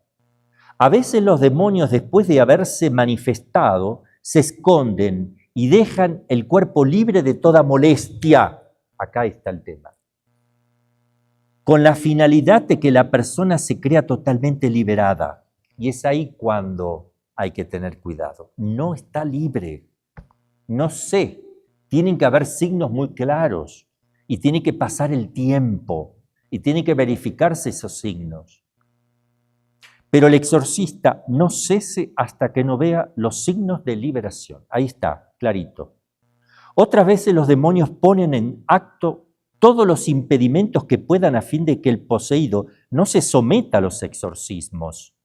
A veces los demonios, después de haberse manifestado, se esconden y dejan el cuerpo libre de toda molestia. Acá está el tema. Con la finalidad de que la persona se crea totalmente liberada. Y es ahí cuando hay que tener cuidado. No está libre. No sé. Tienen que haber signos muy claros. Y tiene que pasar el tiempo. Y tiene que verificarse esos signos. Pero el exorcista no cese hasta que no vea los signos de liberación. Ahí está, clarito. Otras veces los demonios ponen en acto todos los impedimentos que puedan a fin de que el poseído no se someta a los exorcismos.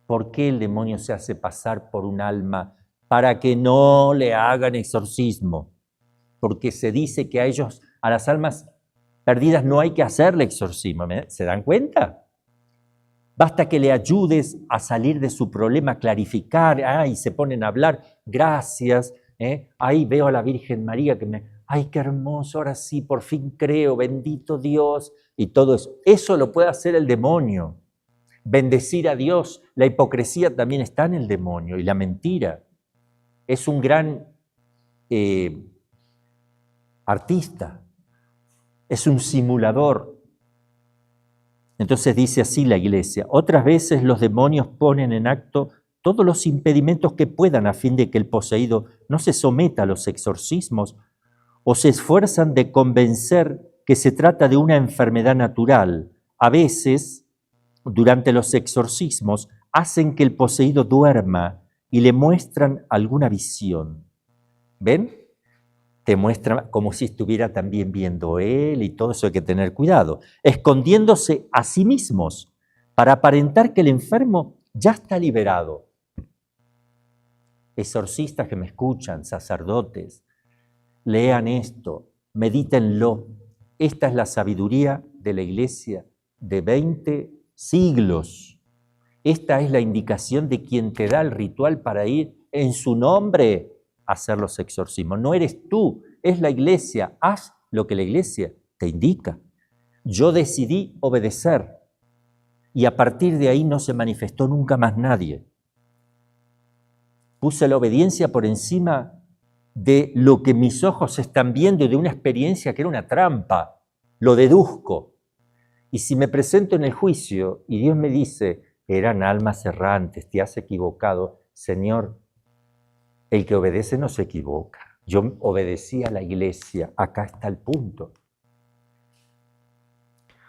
¿Por qué el demonio se hace pasar por un alma para que no le hagan exorcismo? Porque se dice que a las almas perdidas no hay que hacerle exorcismo. ¿Se dan cuenta? Basta que le ayudes a salir de su problema, a clarificar, y se ponen a hablar, gracias, ahí veo a la Virgen María que ay, qué hermoso, ahora sí, por fin creo, bendito Dios, y todo eso. Eso lo puede hacer el demonio. Bendecir a Dios, la hipocresía también está en el demonio, y la mentira. Es un gran artista, es un simulador. Entonces dice así la Iglesia: otras veces los demonios ponen en acto todos los impedimentos que puedan a fin de que el poseído no se someta a los exorcismos, o se esfuerzan de convencer que se trata de una enfermedad natural. A veces, durante los exorcismos, hacen que el poseído duerma y le muestran alguna visión. ¿Ven? Te muestra como si estuviera también viendo él, y todo eso hay que tener cuidado, escondiéndose a sí mismos para aparentar que el enfermo ya está liberado. Exorcistas que me escuchan, sacerdotes, lean esto, medítenlo. Esta es la sabiduría de la Iglesia de 20 siglos. Esta es la indicación de quien te da el ritual para ir en su nombre hacer los exorcismos. No eres tú, es la Iglesia. Haz lo que la Iglesia te indica. Yo decidí obedecer y a partir de ahí no se manifestó nunca más nadie. Puse la obediencia por encima de lo que mis ojos están viendo y de una experiencia que era una trampa. Lo deduzco. Y si me presento en el juicio y Dios me dice, eran almas errantes, te has equivocado, Señor, el que obedece no se equivoca. Yo obedecí a la Iglesia, acá está el punto.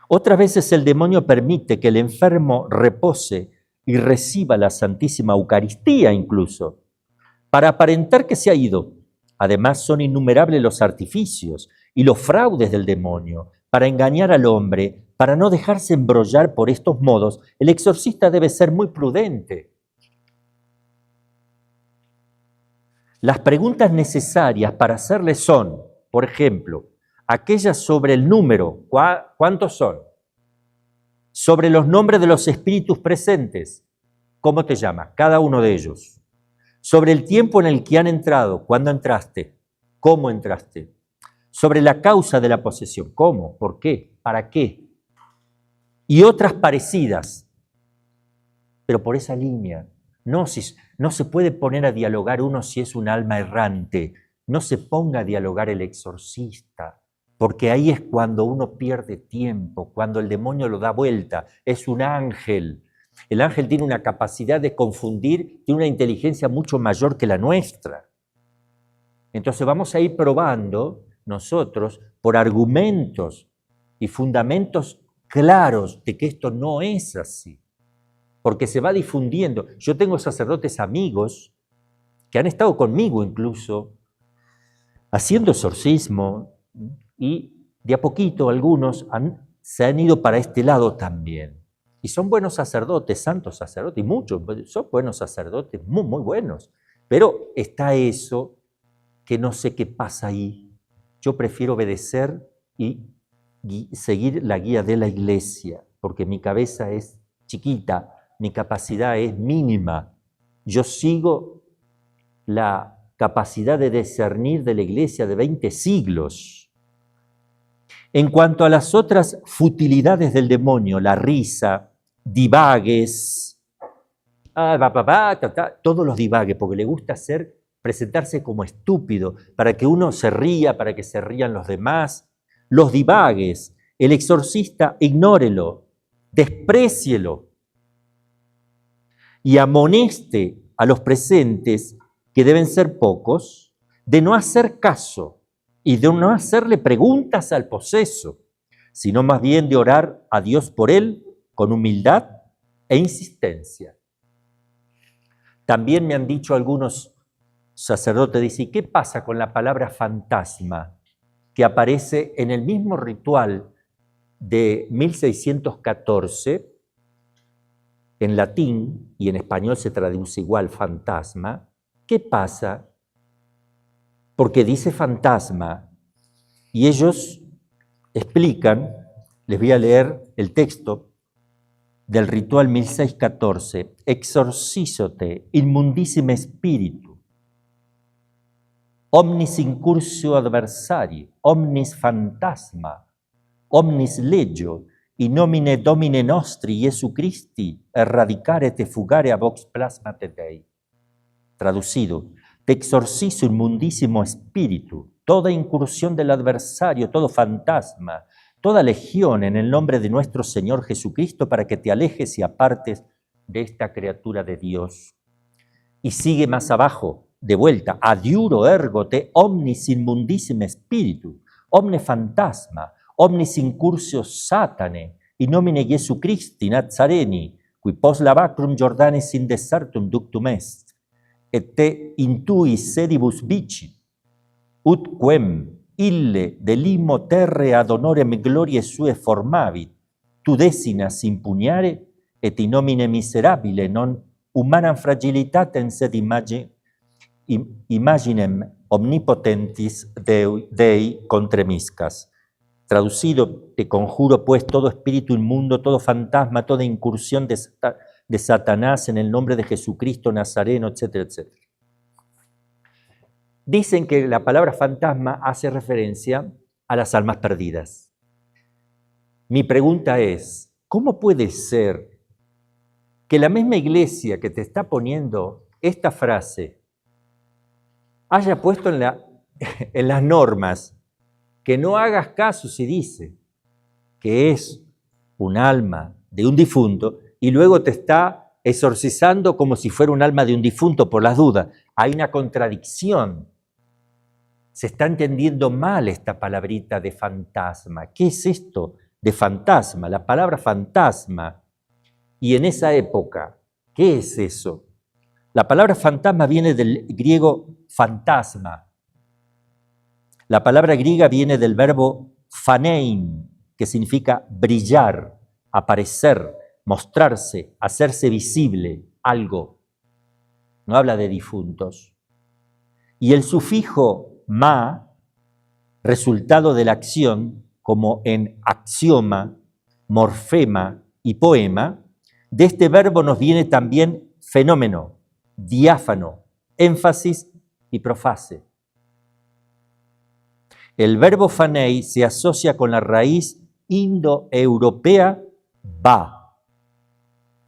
Otras veces el demonio permite que el enfermo repose y reciba la Santísima Eucaristía incluso, para aparentar que se ha ido. Además son innumerables los artificios y los fraudes del demonio para engañar al hombre. Para no dejarse embrollar por estos modos, el exorcista debe ser muy prudente. Las preguntas necesarias para hacerle son, por ejemplo, aquellas sobre el número, ¿cuántos son? Sobre los nombres de los espíritus presentes, ¿cómo te llamas? Cada uno de ellos. Sobre el tiempo en el que han entrado, ¿cuándo entraste? ¿Cómo entraste? Sobre la causa de la posesión, ¿cómo? ¿Por qué? ¿Para qué? Y otras parecidas, pero por esa línea. No se puede poner a dialogar uno si es un alma errante. No se ponga a dialogar el exorcista, porque ahí es cuando uno pierde tiempo, cuando el demonio lo da vuelta. Es un ángel. El ángel tiene una capacidad de confundir, tiene una inteligencia mucho mayor que la nuestra. Entonces vamos a ir probando nosotros por argumentos y fundamentos claros de que esto no es así. Porque se va difundiendo. Yo tengo sacerdotes amigos que han estado conmigo incluso haciendo exorcismo y de a poquito algunos se han ido para este lado también. Y son buenos sacerdotes, santos sacerdotes, y muchos son buenos sacerdotes, muy, muy buenos. Pero está eso que no sé qué pasa ahí. Yo prefiero obedecer y seguir la guía de la Iglesia, porque mi cabeza es chiquita, mi capacidad es mínima. Yo sigo la capacidad de discernir de la Iglesia de 20 siglos. En cuanto a las otras futilidades del demonio, la risa, divagues, todos los divagues, porque le gusta presentarse como estúpido, para que uno se ría, para que se rían los demás. Los divagues, el exorcista ignórelo, desprécielo y amoneste a los presentes, que deben ser pocos, de no hacer caso y de no hacerle preguntas al poseso, sino más bien de orar a Dios por él con humildad e insistencia. También me han dicho algunos sacerdotes, dicen, ¿y qué pasa con la palabra fantasma que aparece en el mismo ritual de 1614? En latín y en español se traduce igual fantasma. ¿Qué pasa? Porque dice fantasma y ellos explican, les voy a leer el texto del ritual 1614, exorcízote inmundissime spiritu, omnis incursio adversari, omnis fantasma, omnis legio, in nomine Domine nostri Iesu Christi, erradicare te fugare a vox plasmate Dei. Traducido, te exorcizo, inmundísimo espíritu, toda incursión del adversario, todo fantasma, toda legión en el nombre de nuestro Señor Jesucristo para que te alejes y apartes de esta criatura de Dios. Y sigue más abajo, de vuelta, adiuro ergo te omnis inmundissime spiritu, omne fantasma, omnis incursio satane, in nomine Jesu Christi Nazareni, qui pos lavacrum Jordanis in desertum ductum est, et te intuis sedibus vicit, ut quem ille delimo terre ad honorem gloriae sue formavit, tu desinas impugnare, et in nomine miserabile non humanam fragilitatem sed imaginem omnipotentis Dei contremiscas. Traducido, te conjuro pues todo espíritu inmundo, todo fantasma, toda incursión de Satanás en el nombre de Jesucristo Nazareno, etcétera, etcétera. Dicen que la palabra fantasma hace referencia a las almas perdidas. Mi pregunta es, ¿cómo puede ser que la misma iglesia que te está poniendo esta frase haya puesto en las normas que no hagas caso si dice que es un alma de un difunto y luego te está exorcizando como si fuera un alma de un difunto por las dudas? Hay una contradicción. Se está entendiendo mal esta palabrita de fantasma. ¿Qué es esto de fantasma? La palabra fantasma. Y en esa época, ¿qué es eso? La palabra fantasma viene del griego fantasma. La palabra griega viene del verbo phanein, que significa brillar, aparecer, mostrarse, hacerse visible, algo. No habla de difuntos. Y el sufijo ma, resultado de la acción, como en axioma, morfema y poema, de este verbo nos viene también fenómeno, diáfano, énfasis y profase. El verbo phanei se asocia con la raíz indoeuropea ba,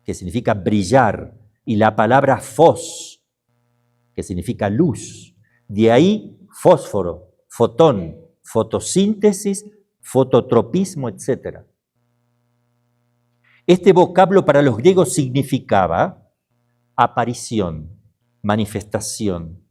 que significa brillar, y la palabra phos, que significa luz. De ahí fósforo, fotón, fotosíntesis, fototropismo, etc. Este vocablo para los griegos significaba aparición, manifestación,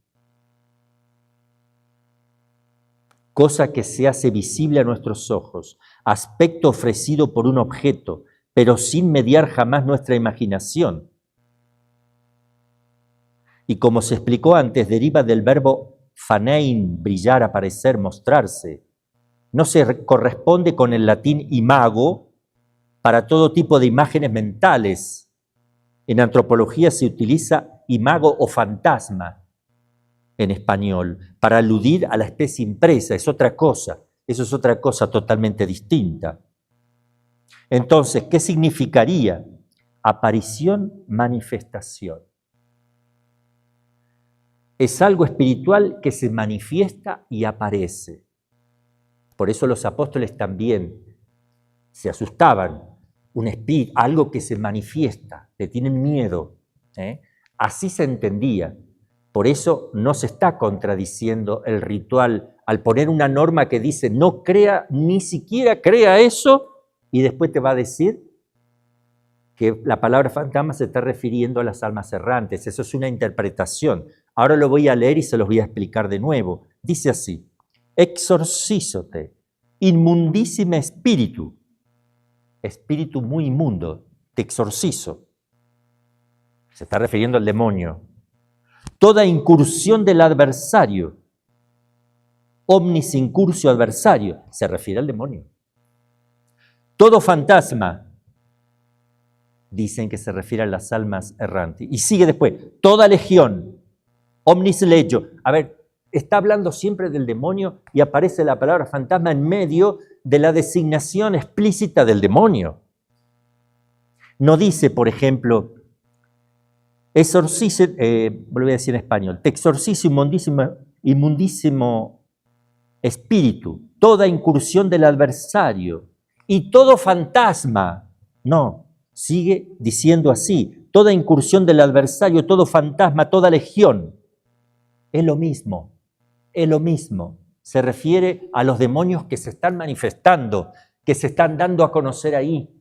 cosa que se hace visible a nuestros ojos, aspecto ofrecido por un objeto, pero sin mediar jamás nuestra imaginación. Y como se explicó antes, deriva del verbo phanein, brillar, aparecer, mostrarse. No se corresponde con el latín imago para todo tipo de imágenes mentales. En antropología se utiliza imago o fantasma en español, para aludir a la especie impresa, es otra cosa, eso es otra cosa totalmente distinta. Entonces, ¿qué significaría? Aparición, manifestación. Es algo espiritual que se manifiesta y aparece. Por eso los apóstoles también se asustaban, un espíritu, algo que se manifiesta, le tienen miedo. Así se entendía. Por eso no se está contradiciendo el ritual al poner una norma que dice no crea, ni siquiera crea eso, y después te va a decir que la palabra fantasma se está refiriendo a las almas errantes. Eso es una interpretación. Ahora lo voy a leer y se los voy a explicar de nuevo. Dice así: exorcízote, inmundissime spiritu, espíritu muy inmundo, te exorcizo. Se está refiriendo al demonio. Toda incursión del adversario, omnis incursio adversario, se refiere al demonio. Todo fantasma, dicen que se refiere a las almas errantes. Y sigue después, toda legión, omnis legio. A ver, está hablando siempre del demonio y aparece la palabra fantasma en medio de la designación explícita del demonio. No dice, por ejemplo, exorcice, volví a decir en español, te exorcice inmundísimo espíritu, toda incursión del adversario y todo fantasma. No, sigue diciendo así, toda incursión del adversario, todo fantasma, toda legión. Es lo mismo, es lo mismo. Se refiere a los demonios que se están manifestando, que se están dando a conocer ahí.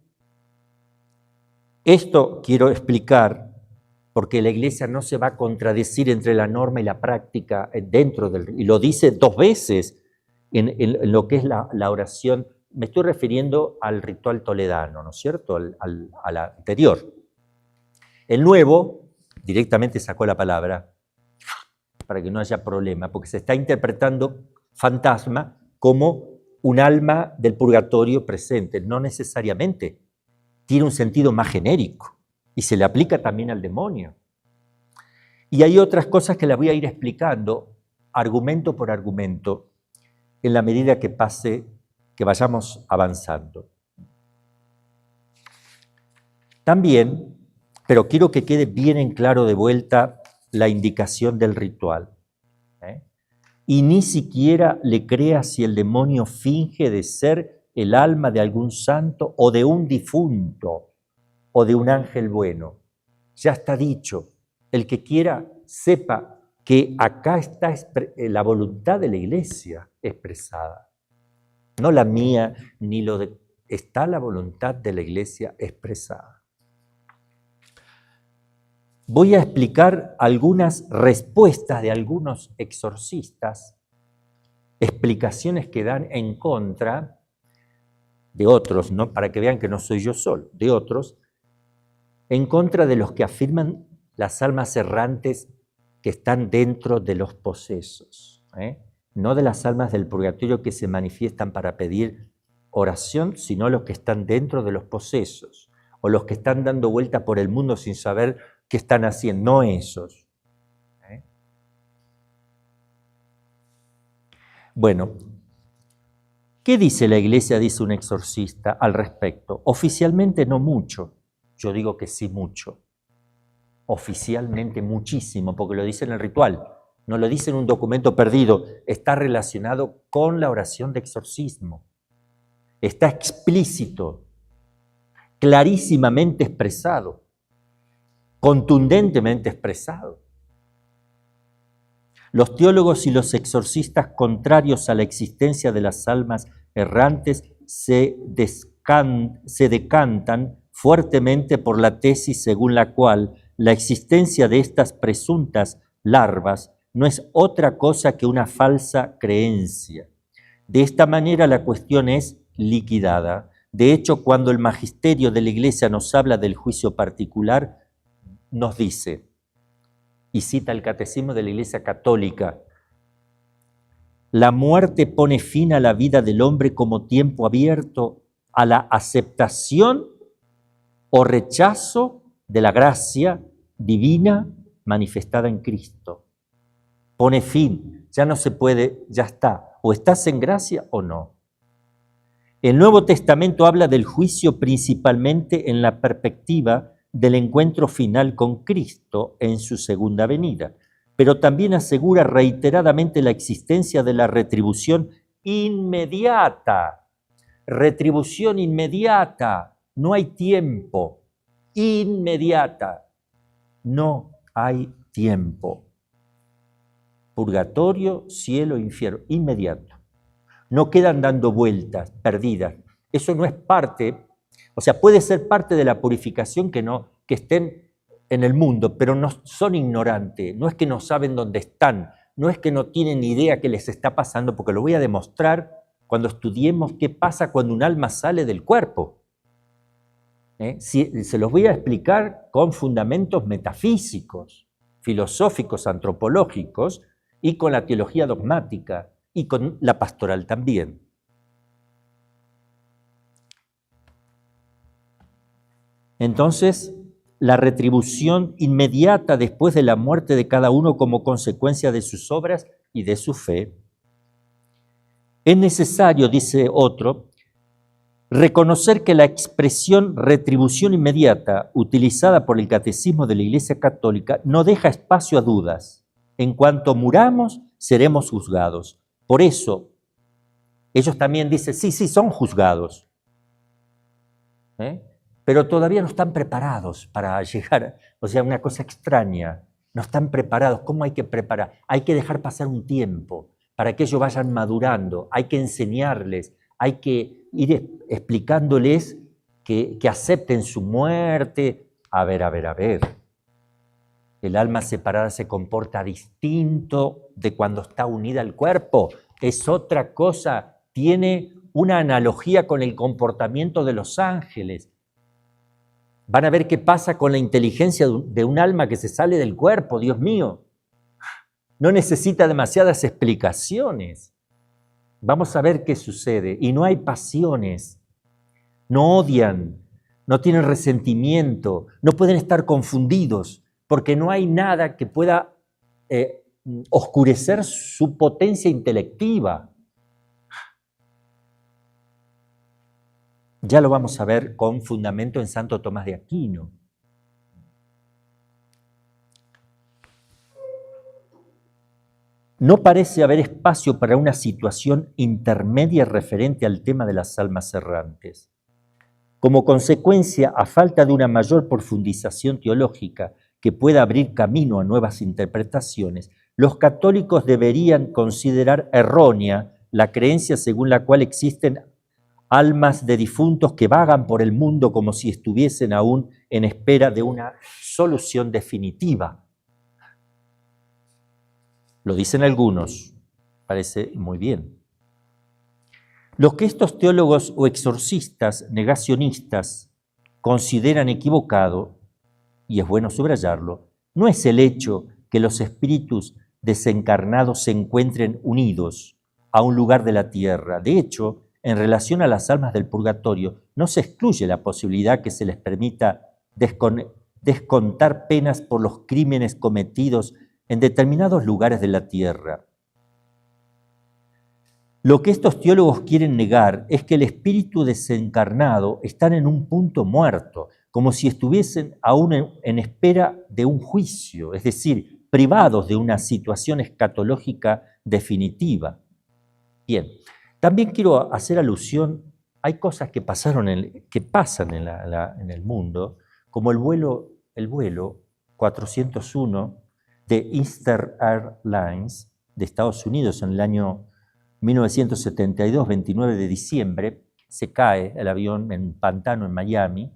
Esto quiero explicar porque la Iglesia no se va a contradecir entre la norma y la práctica dentro del... Y lo dice 2 veces en lo que es la oración. Me estoy refiriendo al ritual toledano, ¿no es cierto? Al anterior. El nuevo directamente sacó la palabra para que no haya problema, porque se está interpretando fantasma como un alma del purgatorio presente. No necesariamente. Tiene un sentido más genérico y se le aplica también al demonio. Y hay otras cosas que las voy a ir explicando, argumento por argumento, en la medida que vayamos avanzando. También, pero quiero que quede bien en claro de vuelta la indicación del ritual. Y ni siquiera le creas si el demonio finge de ser el alma de algún santo o de un difunto o de un ángel bueno. Ya está dicho, el que quiera sepa que acá está la voluntad de la Iglesia expresada. No la mía ni lo de... Está la voluntad de la Iglesia expresada. Voy a explicar algunas respuestas de algunos exorcistas, explicaciones que dan en contra de otros, ¿no? Para que vean que no soy yo solo, de otros, en contra de los que afirman las almas errantes que están dentro de los posesos, no de las almas del purgatorio que se manifiestan para pedir oración, sino los que están dentro de los posesos, o los que están dando vuelta por el mundo sin saber qué están haciendo, no esos. Bueno, ¿qué dice la Iglesia, dice un exorcista, al respecto? Oficialmente no mucho, yo digo que sí mucho. Oficialmente muchísimo, porque lo dice en el ritual, no lo dice en un documento perdido, está relacionado con la oración de exorcismo. Está explícito, clarísimamente expresado, contundentemente expresado. Los teólogos y los exorcistas contrarios a la existencia de las almas errantes se decantan fuertemente por la tesis según la cual la existencia de estas presuntas larvas no es otra cosa que una falsa creencia. De esta manera la cuestión es liquidada. De hecho, cuando el magisterio de la Iglesia nos habla del juicio particular, nos dice, y cita el Catecismo de la Iglesia Católica, la muerte pone fin a la vida del hombre como tiempo abierto a la aceptación o rechazo de la gracia divina manifestada en Cristo. Pone fin, ya no se puede, ya está, o estás en gracia o no. El Nuevo Testamento habla del juicio principalmente en la perspectiva del encuentro final con Cristo en su segunda venida, pero también asegura reiteradamente la existencia de la retribución inmediata. Retribución inmediata, no hay tiempo. Inmediata, no hay tiempo. Purgatorio, cielo, infierno, inmediato. No quedan dando vueltas, perdidas. Eso no es parte, o sea, puede ser parte de la purificación que estén en el mundo, pero no son ignorantes, no es que no saben dónde están, no es que no tienen idea qué les está pasando, porque lo voy a demostrar cuando estudiemos qué pasa cuando un alma sale del cuerpo. Se los voy a explicar con fundamentos metafísicos, filosóficos, antropológicos y con la teología dogmática y con la pastoral también. Entonces, la retribución inmediata después de la muerte de cada uno como consecuencia de sus obras y de su fe. Es necesario, dice otro, reconocer que la expresión retribución inmediata utilizada por el Catecismo de la Iglesia Católica no deja espacio a dudas. En cuanto muramos, seremos juzgados. Por eso, ellos también dicen, sí, son juzgados. Pero todavía no están preparados para llegar, o sea, una cosa extraña. no están preparados. ¿Cómo hay que preparar? Hay que dejar pasar un tiempo para que ellos vayan madurando. Hay que enseñarles, hay que ir explicándoles que acepten su muerte. A ver. El alma separada se comporta distinto de cuando está unida al cuerpo. Es otra cosa. Tiene una analogía con el comportamiento de los ángeles. Van a ver qué pasa con la inteligencia de un alma que se sale del cuerpo, Dios mío. No necesita demasiadas explicaciones. Vamos a ver qué sucede. Y no hay pasiones, no odian, no tienen resentimiento, no pueden estar confundidos, porque no hay nada que pueda oscurecer su potencia intelectiva. Ya lo vamos a ver con fundamento en Santo Tomás de Aquino. No parece haber espacio para una situación intermedia referente al tema de las almas errantes. Como consecuencia, a falta de una mayor profundización teológica que pueda abrir camino a nuevas interpretaciones, los católicos deberían considerar errónea la creencia según la cual existen almas de difuntos que vagan por el mundo como si estuviesen aún en espera de una solución definitiva. Lo dicen algunos, parece muy bien. Lo que estos teólogos o exorcistas negacionistas consideran equivocado, y es bueno subrayarlo, no es el hecho que los espíritus desencarnados se encuentren unidos a un lugar de la tierra. De hecho, en relación a las almas del purgatorio, no se excluye la posibilidad que se les permita descontar penas por los crímenes cometidos en determinados lugares de la tierra. Lo que estos teólogos quieren negar es que el espíritu desencarnado está en un punto muerto, como si estuviesen aún en espera de un juicio, es decir, privados de una situación escatológica definitiva. Bien. También quiero hacer alusión, hay cosas que pasan en el mundo, como el vuelo 401 de Eastern Airlines de Estados Unidos en el año 1972, 29 de diciembre, se cae el avión en un pantano en Miami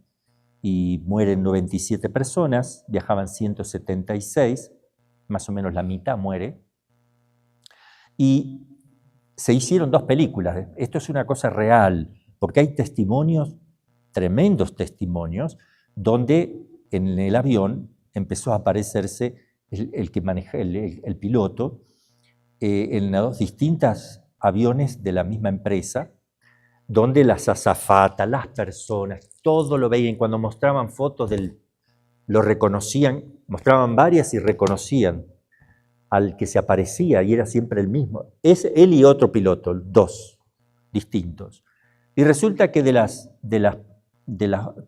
y mueren 97 personas, viajaban 176, más o menos la mitad muere, y se hicieron 2 películas. Esto es una cosa real, porque hay testimonios, tremendos testimonios, donde en el avión empezó a aparecerse el que maneja el piloto en 2 distintos aviones de la misma empresa, donde las azafatas, las personas, todo lo veían. Cuando mostraban fotos lo reconocían, mostraban varias y reconocían al que se aparecía, y era siempre el mismo. Es él y otro piloto, 2 distintos. Y resulta que de las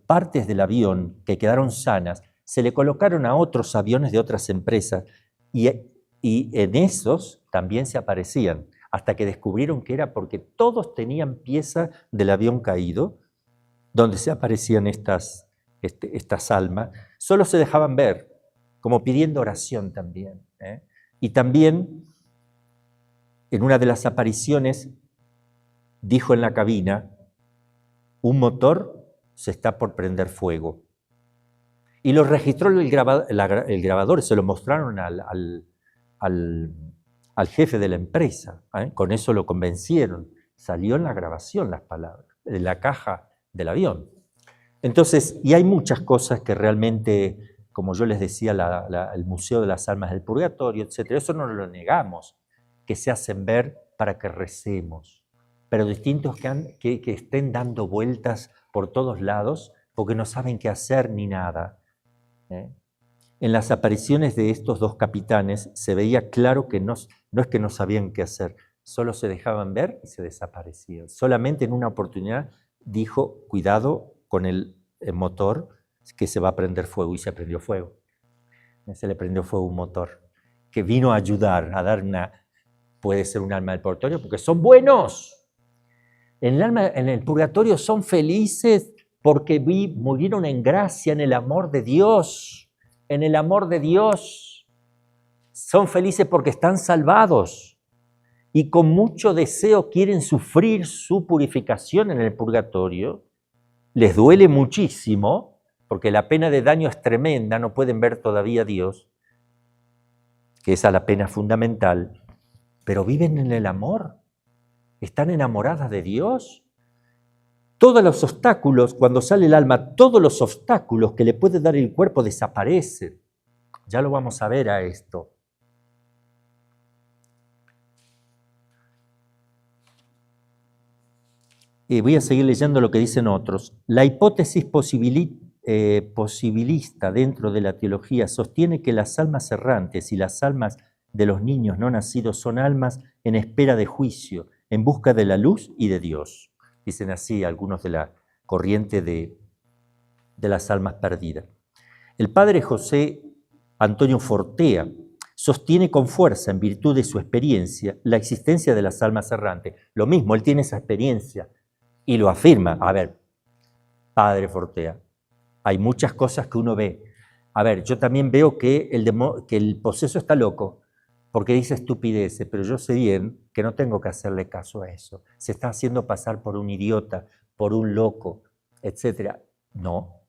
partes del avión que quedaron sanas, se le colocaron a otros aviones de otras empresas, y en esos también se aparecían, hasta que descubrieron que era porque todos tenían piezas del avión caído, donde se aparecían estas almas, solo se dejaban ver, como pidiendo oración también, ¿eh? Y también, en una de las apariciones, dijo en la cabina, un motor se está por prender fuego. Y lo registró el grabador, se lo mostraron al jefe de la empresa, ¿eh? Con eso lo convencieron. Salió en la grabación las palabras, de la caja del avión. Entonces, y hay muchas cosas que realmente, como yo les decía, el Museo de las Almas del Purgatorio, etc. Eso no lo negamos, que se hacen ver para que recemos, pero distintos que estén dando vueltas por todos lados porque no saben qué hacer ni nada. En las apariciones de estos 2 capitanes se veía claro que no es que no sabían qué hacer, solo se dejaban ver y se desaparecían. Solamente en una oportunidad dijo, cuidado con el motor, que se va a prender fuego, y se prendió fuego. Se le prendió fuego un motor que vino a ayudar, a dar puede ser un alma del purgatorio, porque son buenos. En el purgatorio son felices porque murieron en gracia, en el amor de Dios, en el amor de Dios. Son felices porque están salvados y con mucho deseo quieren sufrir su purificación en el purgatorio. Les duele muchísimo porque la pena de daño es tremenda, no pueden ver todavía a Dios, que esa es la pena fundamental, pero viven en el amor, están enamoradas de Dios. Todos los obstáculos, cuando sale el alma, todos los obstáculos que le puede dar el cuerpo desaparecen. Ya lo vamos a ver a esto. Y voy a seguir leyendo lo que dicen otros. La hipótesis posibilista dentro de la teología sostiene que las almas errantes y las almas de los niños no nacidos son almas en espera de juicio, en busca de la luz y de Dios. Dicen así algunos de la corriente de las almas perdidas. El padre José Antonio Fortea sostiene con fuerza, en virtud de su experiencia, la existencia de las almas errantes. Lo mismo, él tiene esa experiencia y lo afirma. A ver, padre Fortea, hay muchas cosas que uno ve. A ver, yo también veo que el poseso está loco, porque dice estupideces, pero yo sé bien que no tengo que hacerle caso a eso. Se está haciendo pasar por un idiota, por un loco, etc. No.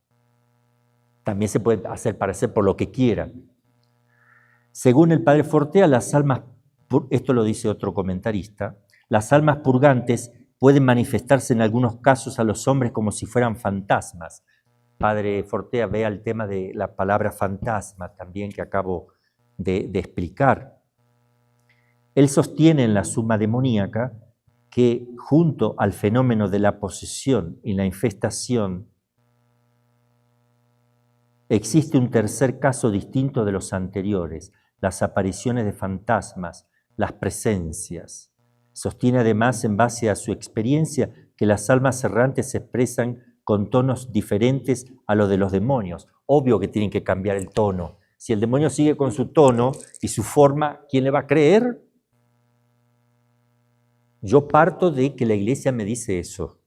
También se puede hacer parecer por lo que quiera. Según el padre Fortea, las almas, esto lo dice otro comentarista, las almas purgantes pueden manifestarse en algunos casos a los hombres como si fueran fantasmas. Padre Fortea, vea el tema de la palabra fantasma también que acabo de explicar. Él sostiene en la Suma Demoníaca que junto al fenómeno de la posesión y la infestación existe un tercer caso distinto de los anteriores, las apariciones de fantasmas, las presencias. Sostiene además, en base a su experiencia, que las almas errantes se expresan con tonos diferentes a los de los demonios. Obvio que tienen que cambiar el tono. Si el demonio sigue con su tono y su forma, ¿quién le va a creer? Yo parto de que la iglesia me dice eso.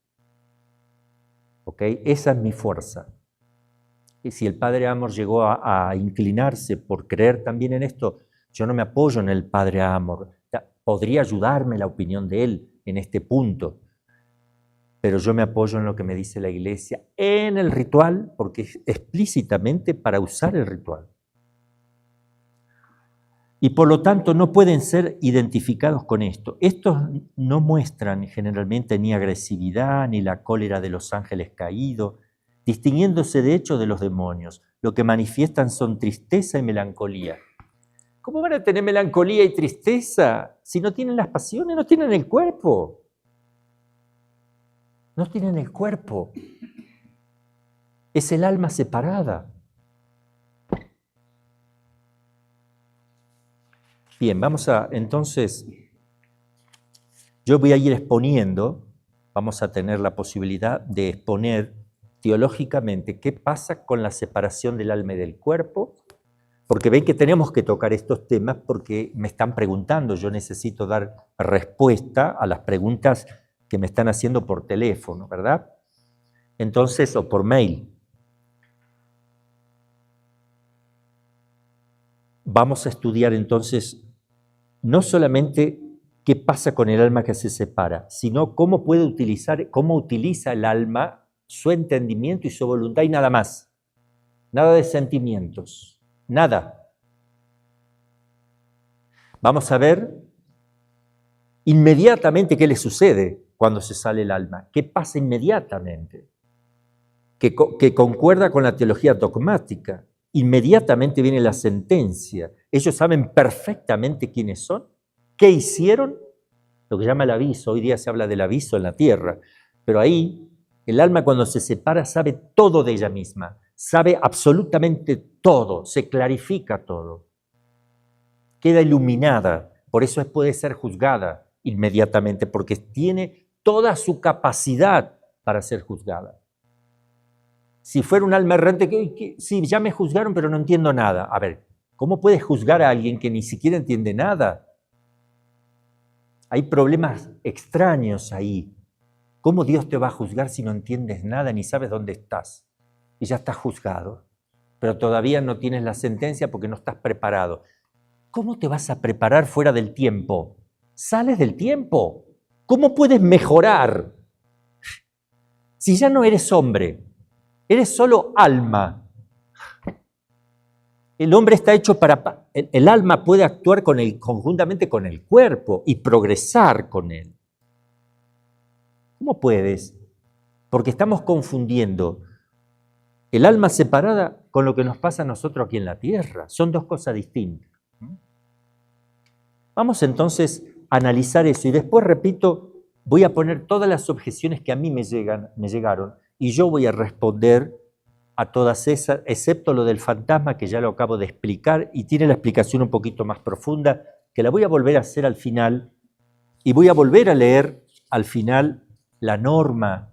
¿Ok? Esa es mi fuerza. Y si el padre Amor llegó a inclinarse por creer también en esto, yo no me apoyo en el padre Amor. Podría ayudarme la opinión de él en este punto, pero yo me apoyo en lo que me dice la iglesia, en el ritual, porque es explícitamente para usar el ritual. Y por lo tanto no pueden ser identificados con esto. Estos no muestran generalmente ni agresividad ni la cólera de los ángeles caídos, distinguiéndose de hecho de los demonios. Lo que manifiestan son tristeza y melancolía. ¿Cómo van a tener melancolía y tristeza si no tienen las pasiones, no tienen el cuerpo? No tienen el cuerpo. Es el alma separada. Bien, entonces, yo voy a ir exponiendo, vamos a tener la posibilidad de exponer teológicamente qué pasa con la separación del alma y del cuerpo, porque ven que tenemos que tocar estos temas porque me están preguntando, yo necesito dar respuesta a las preguntas que me están haciendo por teléfono, ¿verdad? Entonces, o por mail. Vamos a estudiar entonces no solamente qué pasa con el alma que se separa, sino cómo utiliza el alma su entendimiento y su voluntad y nada más. Nada de sentimientos, nada. Vamos a ver inmediatamente qué le sucede cuando se sale el alma, qué pasa inmediatamente, que concuerda con la teología dogmática. Inmediatamente viene la sentencia. Ellos saben perfectamente quiénes son, qué hicieron, lo que llama el aviso. Hoy día se habla del aviso en la tierra, pero ahí el alma cuando se separa sabe todo de ella misma, sabe absolutamente todo, se clarifica todo, queda iluminada, por eso puede ser juzgada inmediatamente, porque tiene toda su capacidad para ser juzgada. Si fuera un alma errante, sí, ya me juzgaron, pero no entiendo nada. A ver, ¿cómo puedes juzgar a alguien que ni siquiera entiende nada? Hay problemas extraños ahí. ¿Cómo Dios te va a juzgar si no entiendes nada ni sabes dónde estás? Y ya estás juzgado, pero todavía no tienes la sentencia porque no estás preparado. ¿cómo te vas a preparar fuera del tiempo? ¿Sales del tiempo? ¿Cómo puedes mejorar? Si ya no eres hombre, eres solo alma. El hombre está hecho para... El alma puede actuar conjuntamente con el cuerpo y progresar con él. ¿Cómo puedes? Porque estamos confundiendo el alma separada con lo que nos pasa a nosotros aquí en la tierra. Son dos cosas distintas. Vamos entonces a analizar eso y después, repito, voy a poner todas las objeciones que a mí me llegaron y yo voy a responder a todas esas, excepto lo del fantasma que ya lo acabo de explicar y tiene la explicación un poquito más profunda, que la voy a volver a hacer al final y voy a volver a leer al final la norma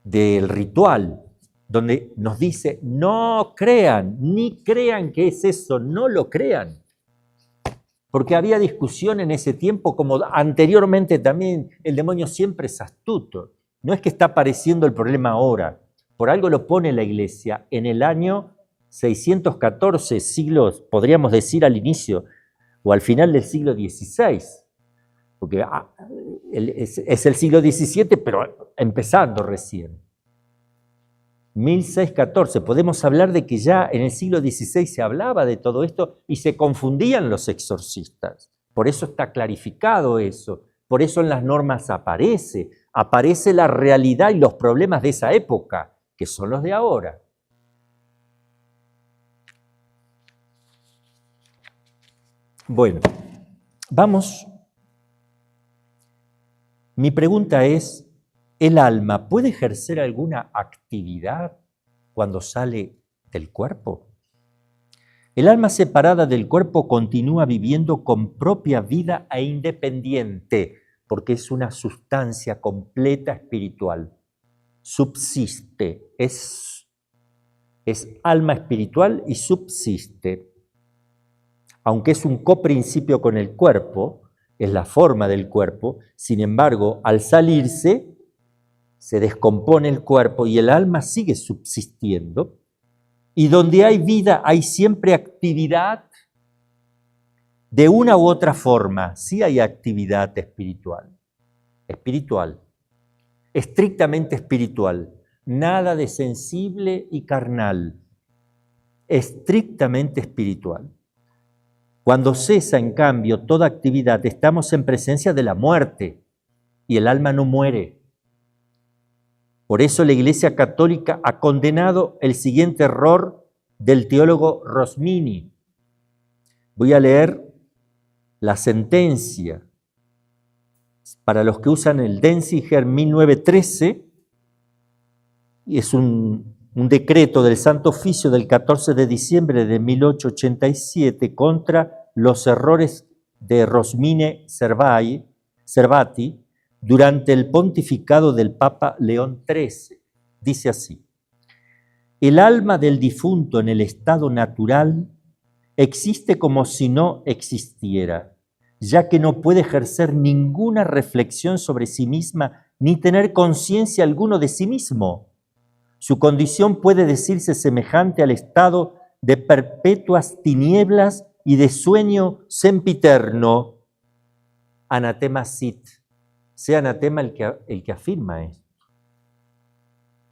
del ritual, donde nos dice, no crean, ni crean que es eso, no lo crean. Porque había discusión en ese tiempo, como anteriormente también, el demonio siempre es astuto. No es que está apareciendo el problema ahora, por algo lo pone la Iglesia en el año 614, siglos, podríamos decir al inicio, o al final del siglo XVI. Porque es el siglo XVII, pero empezando recién. 1614, podemos hablar de que ya en el siglo XVI se hablaba de todo esto y se confundían los exorcistas. Por eso está clarificado eso, por eso en las normas aparece la realidad y los problemas de esa época, que son los de ahora. Bueno, vamos. Mi pregunta es, ¿el alma puede ejercer alguna actividad cuando sale del cuerpo? El alma separada del cuerpo continúa viviendo con propia vida e independiente, porque es una sustancia completa espiritual. Subsiste, es alma espiritual y subsiste. Aunque es un coprincipio con el cuerpo, es la forma del cuerpo, sin embargo, al salirse, se descompone el cuerpo y el alma sigue subsistiendo. Y donde hay vida hay siempre actividad de una u otra forma. Sí hay actividad espiritual, estrictamente espiritual, nada de sensible y carnal, estrictamente espiritual. Cuando cesa, en cambio, toda actividad, estamos en presencia de la muerte y el alma no muere. Por eso la Iglesia Católica ha condenado el siguiente error del teólogo Rosmini. Voy a leer la sentencia. Para los que usan el Denzinger 1913, y es un decreto del Santo Oficio del 14 de diciembre de 1887 contra los errores de Rosmini Servati durante el pontificado del Papa León XIII. Dice así: el alma del difunto en el estado natural existe como si no existiera, ya que no puede ejercer ninguna reflexión sobre sí misma ni tener conciencia alguno de sí mismo. Su condición puede decirse semejante al estado de perpetuas tinieblas y de sueño sempiterno. Anatema sit. Sea anatema el que afirma esto.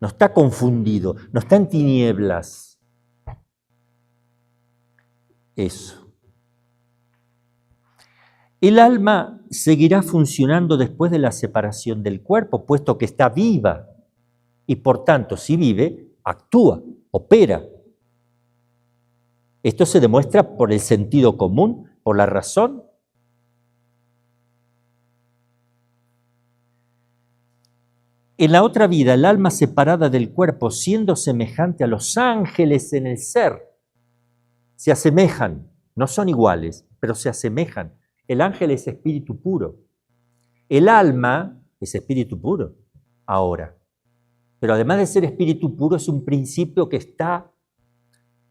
No está confundido, no está en tinieblas. Eso. El alma seguirá funcionando después de la separación del cuerpo, puesto que está viva. Y por tanto, si vive, actúa, opera. Esto se demuestra por el sentido común, por la razón. En la otra vida, el alma separada del cuerpo, siendo semejante a los ángeles en el ser, se asemejan, no son iguales, pero se asemejan. El ángel es espíritu puro. El alma es espíritu puro, ahora. Pero además de ser espíritu puro, es un principio que está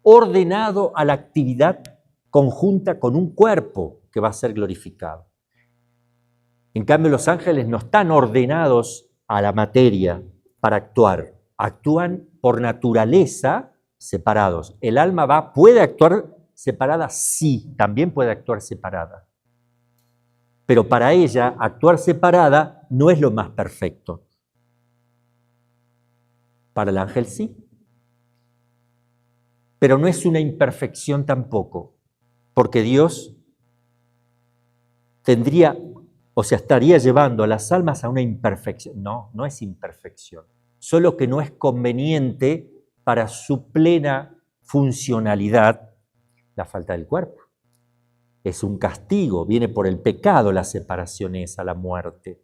ordenado a la actividad conjunta con un cuerpo que va a ser glorificado. En cambio, los ángeles no están ordenados a la materia para actuar. Actúan por naturaleza separados. El alma puede actuar separada? Sí, también puede actuar separada. Pero para ella, actuar separada no es lo más perfecto. Para el ángel sí. Pero no es una imperfección tampoco, porque Dios estaría llevando a las almas a una imperfección. No, no es imperfección. Solo que no es conveniente para su plena funcionalidad la falta del cuerpo. Es un castigo, viene por el pecado la separación esa, la muerte.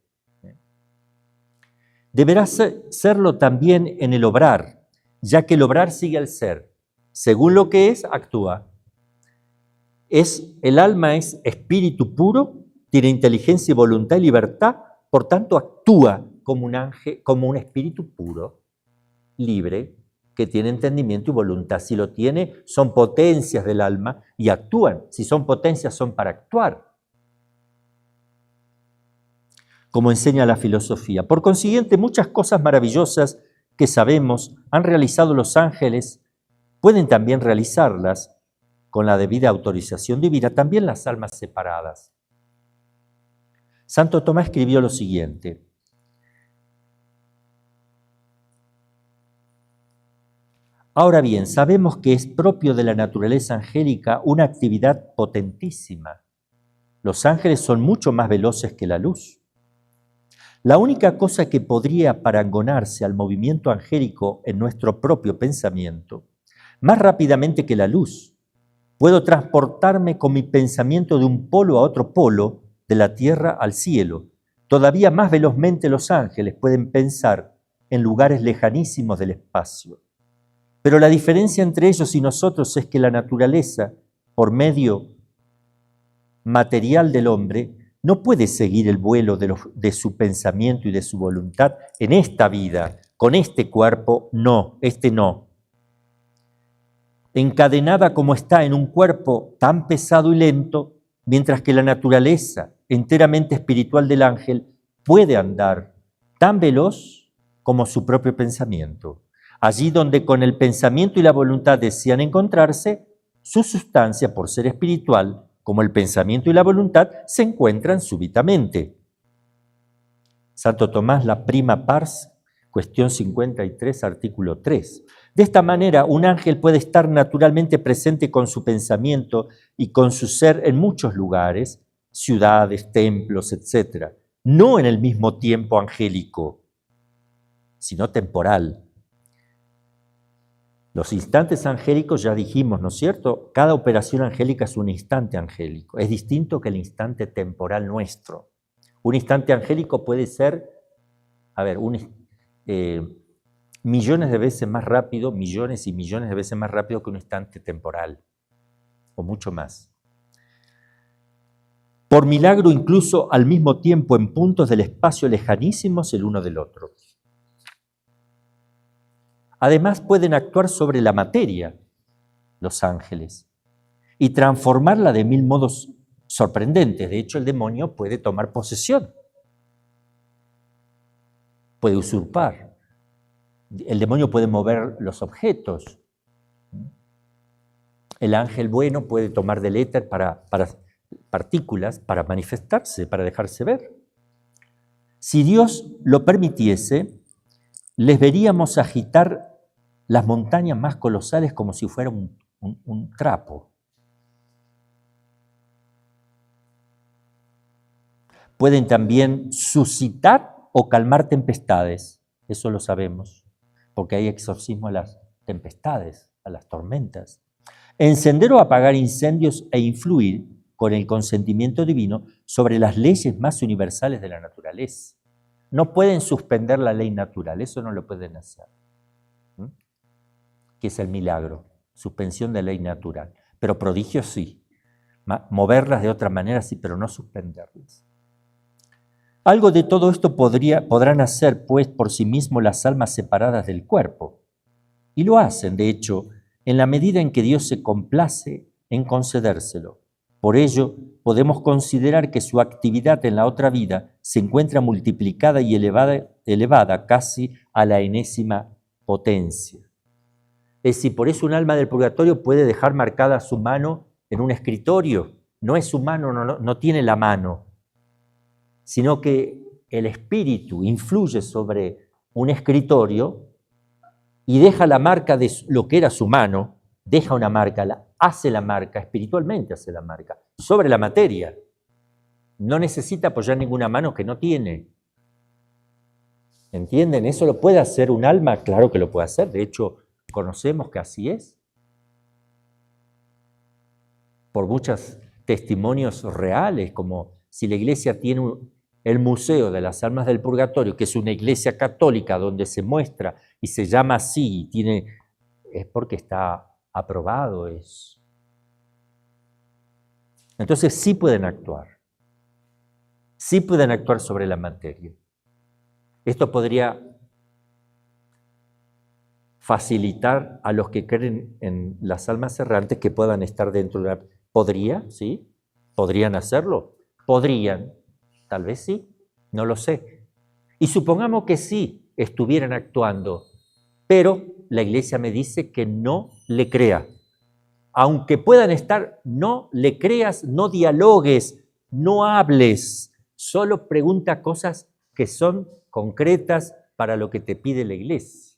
Deberá serlo también en el obrar, ya que el obrar sigue al ser. Según lo que es, actúa. El alma es espíritu puro, tiene inteligencia y voluntad y libertad, por tanto actúa como un ángel, como un espíritu puro, libre, que tiene entendimiento y voluntad. Si lo tiene, son potencias del alma y actúan. Si son potencias, son para actuar, como enseña la filosofía. Por consiguiente, muchas cosas maravillosas que sabemos han realizado los ángeles, pueden también realizarlas con la debida autorización divina, también las almas separadas. Santo Tomás escribió lo siguiente: ahora bien, sabemos que es propio de la naturaleza angélica una actividad potentísima. Los ángeles son mucho más veloces que la luz. La única cosa que podría parangonarse al movimiento angélico en nuestro propio pensamiento, más rápidamente que la luz, puedo transportarme con mi pensamiento de un polo a otro polo, de la tierra al cielo. Todavía más velozmente los ángeles pueden pensar en lugares lejanísimos del espacio. Pero la diferencia entre ellos y nosotros es que la naturaleza, por medio material del hombre, no puede seguir el vuelo de su pensamiento y de su voluntad en esta vida, con este cuerpo, no. Encadenada como está en un cuerpo tan pesado y lento, mientras que la naturaleza enteramente espiritual del ángel puede andar tan veloz como su propio pensamiento. Allí donde con el pensamiento y la voluntad desean encontrarse, su sustancia, por ser espiritual, como el pensamiento y la voluntad, se encuentran súbitamente. Santo Tomás, la Prima Pars, cuestión 53, artículo 3. De esta manera, un ángel puede estar naturalmente presente con su pensamiento y con su ser en muchos lugares, ciudades, templos, etc. No en el mismo tiempo angélico, sino temporal. Los instantes angélicos ya dijimos, ¿no es cierto? Cada operación angélica es un instante angélico. Es distinto que el instante temporal nuestro. Un instante angélico puede ser, millones de veces más rápido, millones y millones de veces más rápido que un instante temporal, o mucho más. Por milagro, incluso al mismo tiempo en puntos del espacio lejanísimos el uno del otro. Además, pueden actuar sobre la materia, los ángeles, y transformarla de mil modos sorprendentes. De hecho, el demonio puede tomar posesión, puede usurpar. El demonio puede mover los objetos. El ángel bueno puede tomar del éter para partículas, para manifestarse, para dejarse ver. Si Dios lo permitiese, les veríamos agitar las montañas más colosales como si fuera un trapo. Pueden también suscitar o calmar tempestades, eso lo sabemos, porque hay exorcismo a las tempestades, a las tormentas. Encender o apagar incendios e influir, con el consentimiento divino, sobre las leyes más universales de la naturaleza. No pueden suspender la ley natural, eso no lo pueden hacer. Que es el milagro, suspensión de ley natural. Pero prodigios sí, moverlas de otra manera sí, pero no suspenderlas. Algo de todo esto podrán hacer, pues, por sí mismos las almas separadas del cuerpo. Y lo hacen, de hecho, en la medida en que Dios se complace en concedérselo. Por ello, podemos considerar que su actividad en la otra vida se encuentra multiplicada y elevada casi a la enésima potencia. Es decir, por eso un alma del purgatorio puede dejar marcada su mano en un escritorio. No es su mano, no tiene la mano, sino que el espíritu influye sobre un escritorio y deja la marca de lo que era su mano, deja una marca, hace la marca, espiritualmente hace la marca, sobre la materia. No necesita apoyar ninguna mano que no tiene. ¿Entienden? ¿Eso lo puede hacer un alma? Claro que lo puede hacer. De hecho, conocemos que así es. Por muchos testimonios reales, como si la iglesia tiene el Museo de las Almas del Purgatorio, que es una iglesia católica donde se muestra y se llama así, es porque está aprobado. Entonces sí pueden actuar sobre la materia. Esto podría facilitar a los que creen en las almas errantes que puedan estar dentro de la... ¿Podría? ¿Sí? ¿Podrían hacerlo? Podrían. Tal vez sí, no lo sé. Y supongamos que sí estuvieran actuando, pero la iglesia me dice que no le crea. Aunque puedan estar, no le creas, no dialogues, no hables, solo pregunta cosas que son concretas para lo que te pide la iglesia.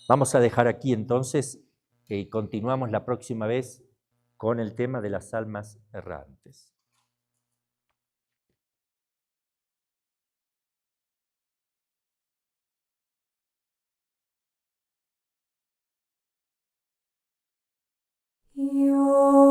Vamos a dejar aquí entonces y continuamos la próxima vez con el tema de las almas errantes. Yo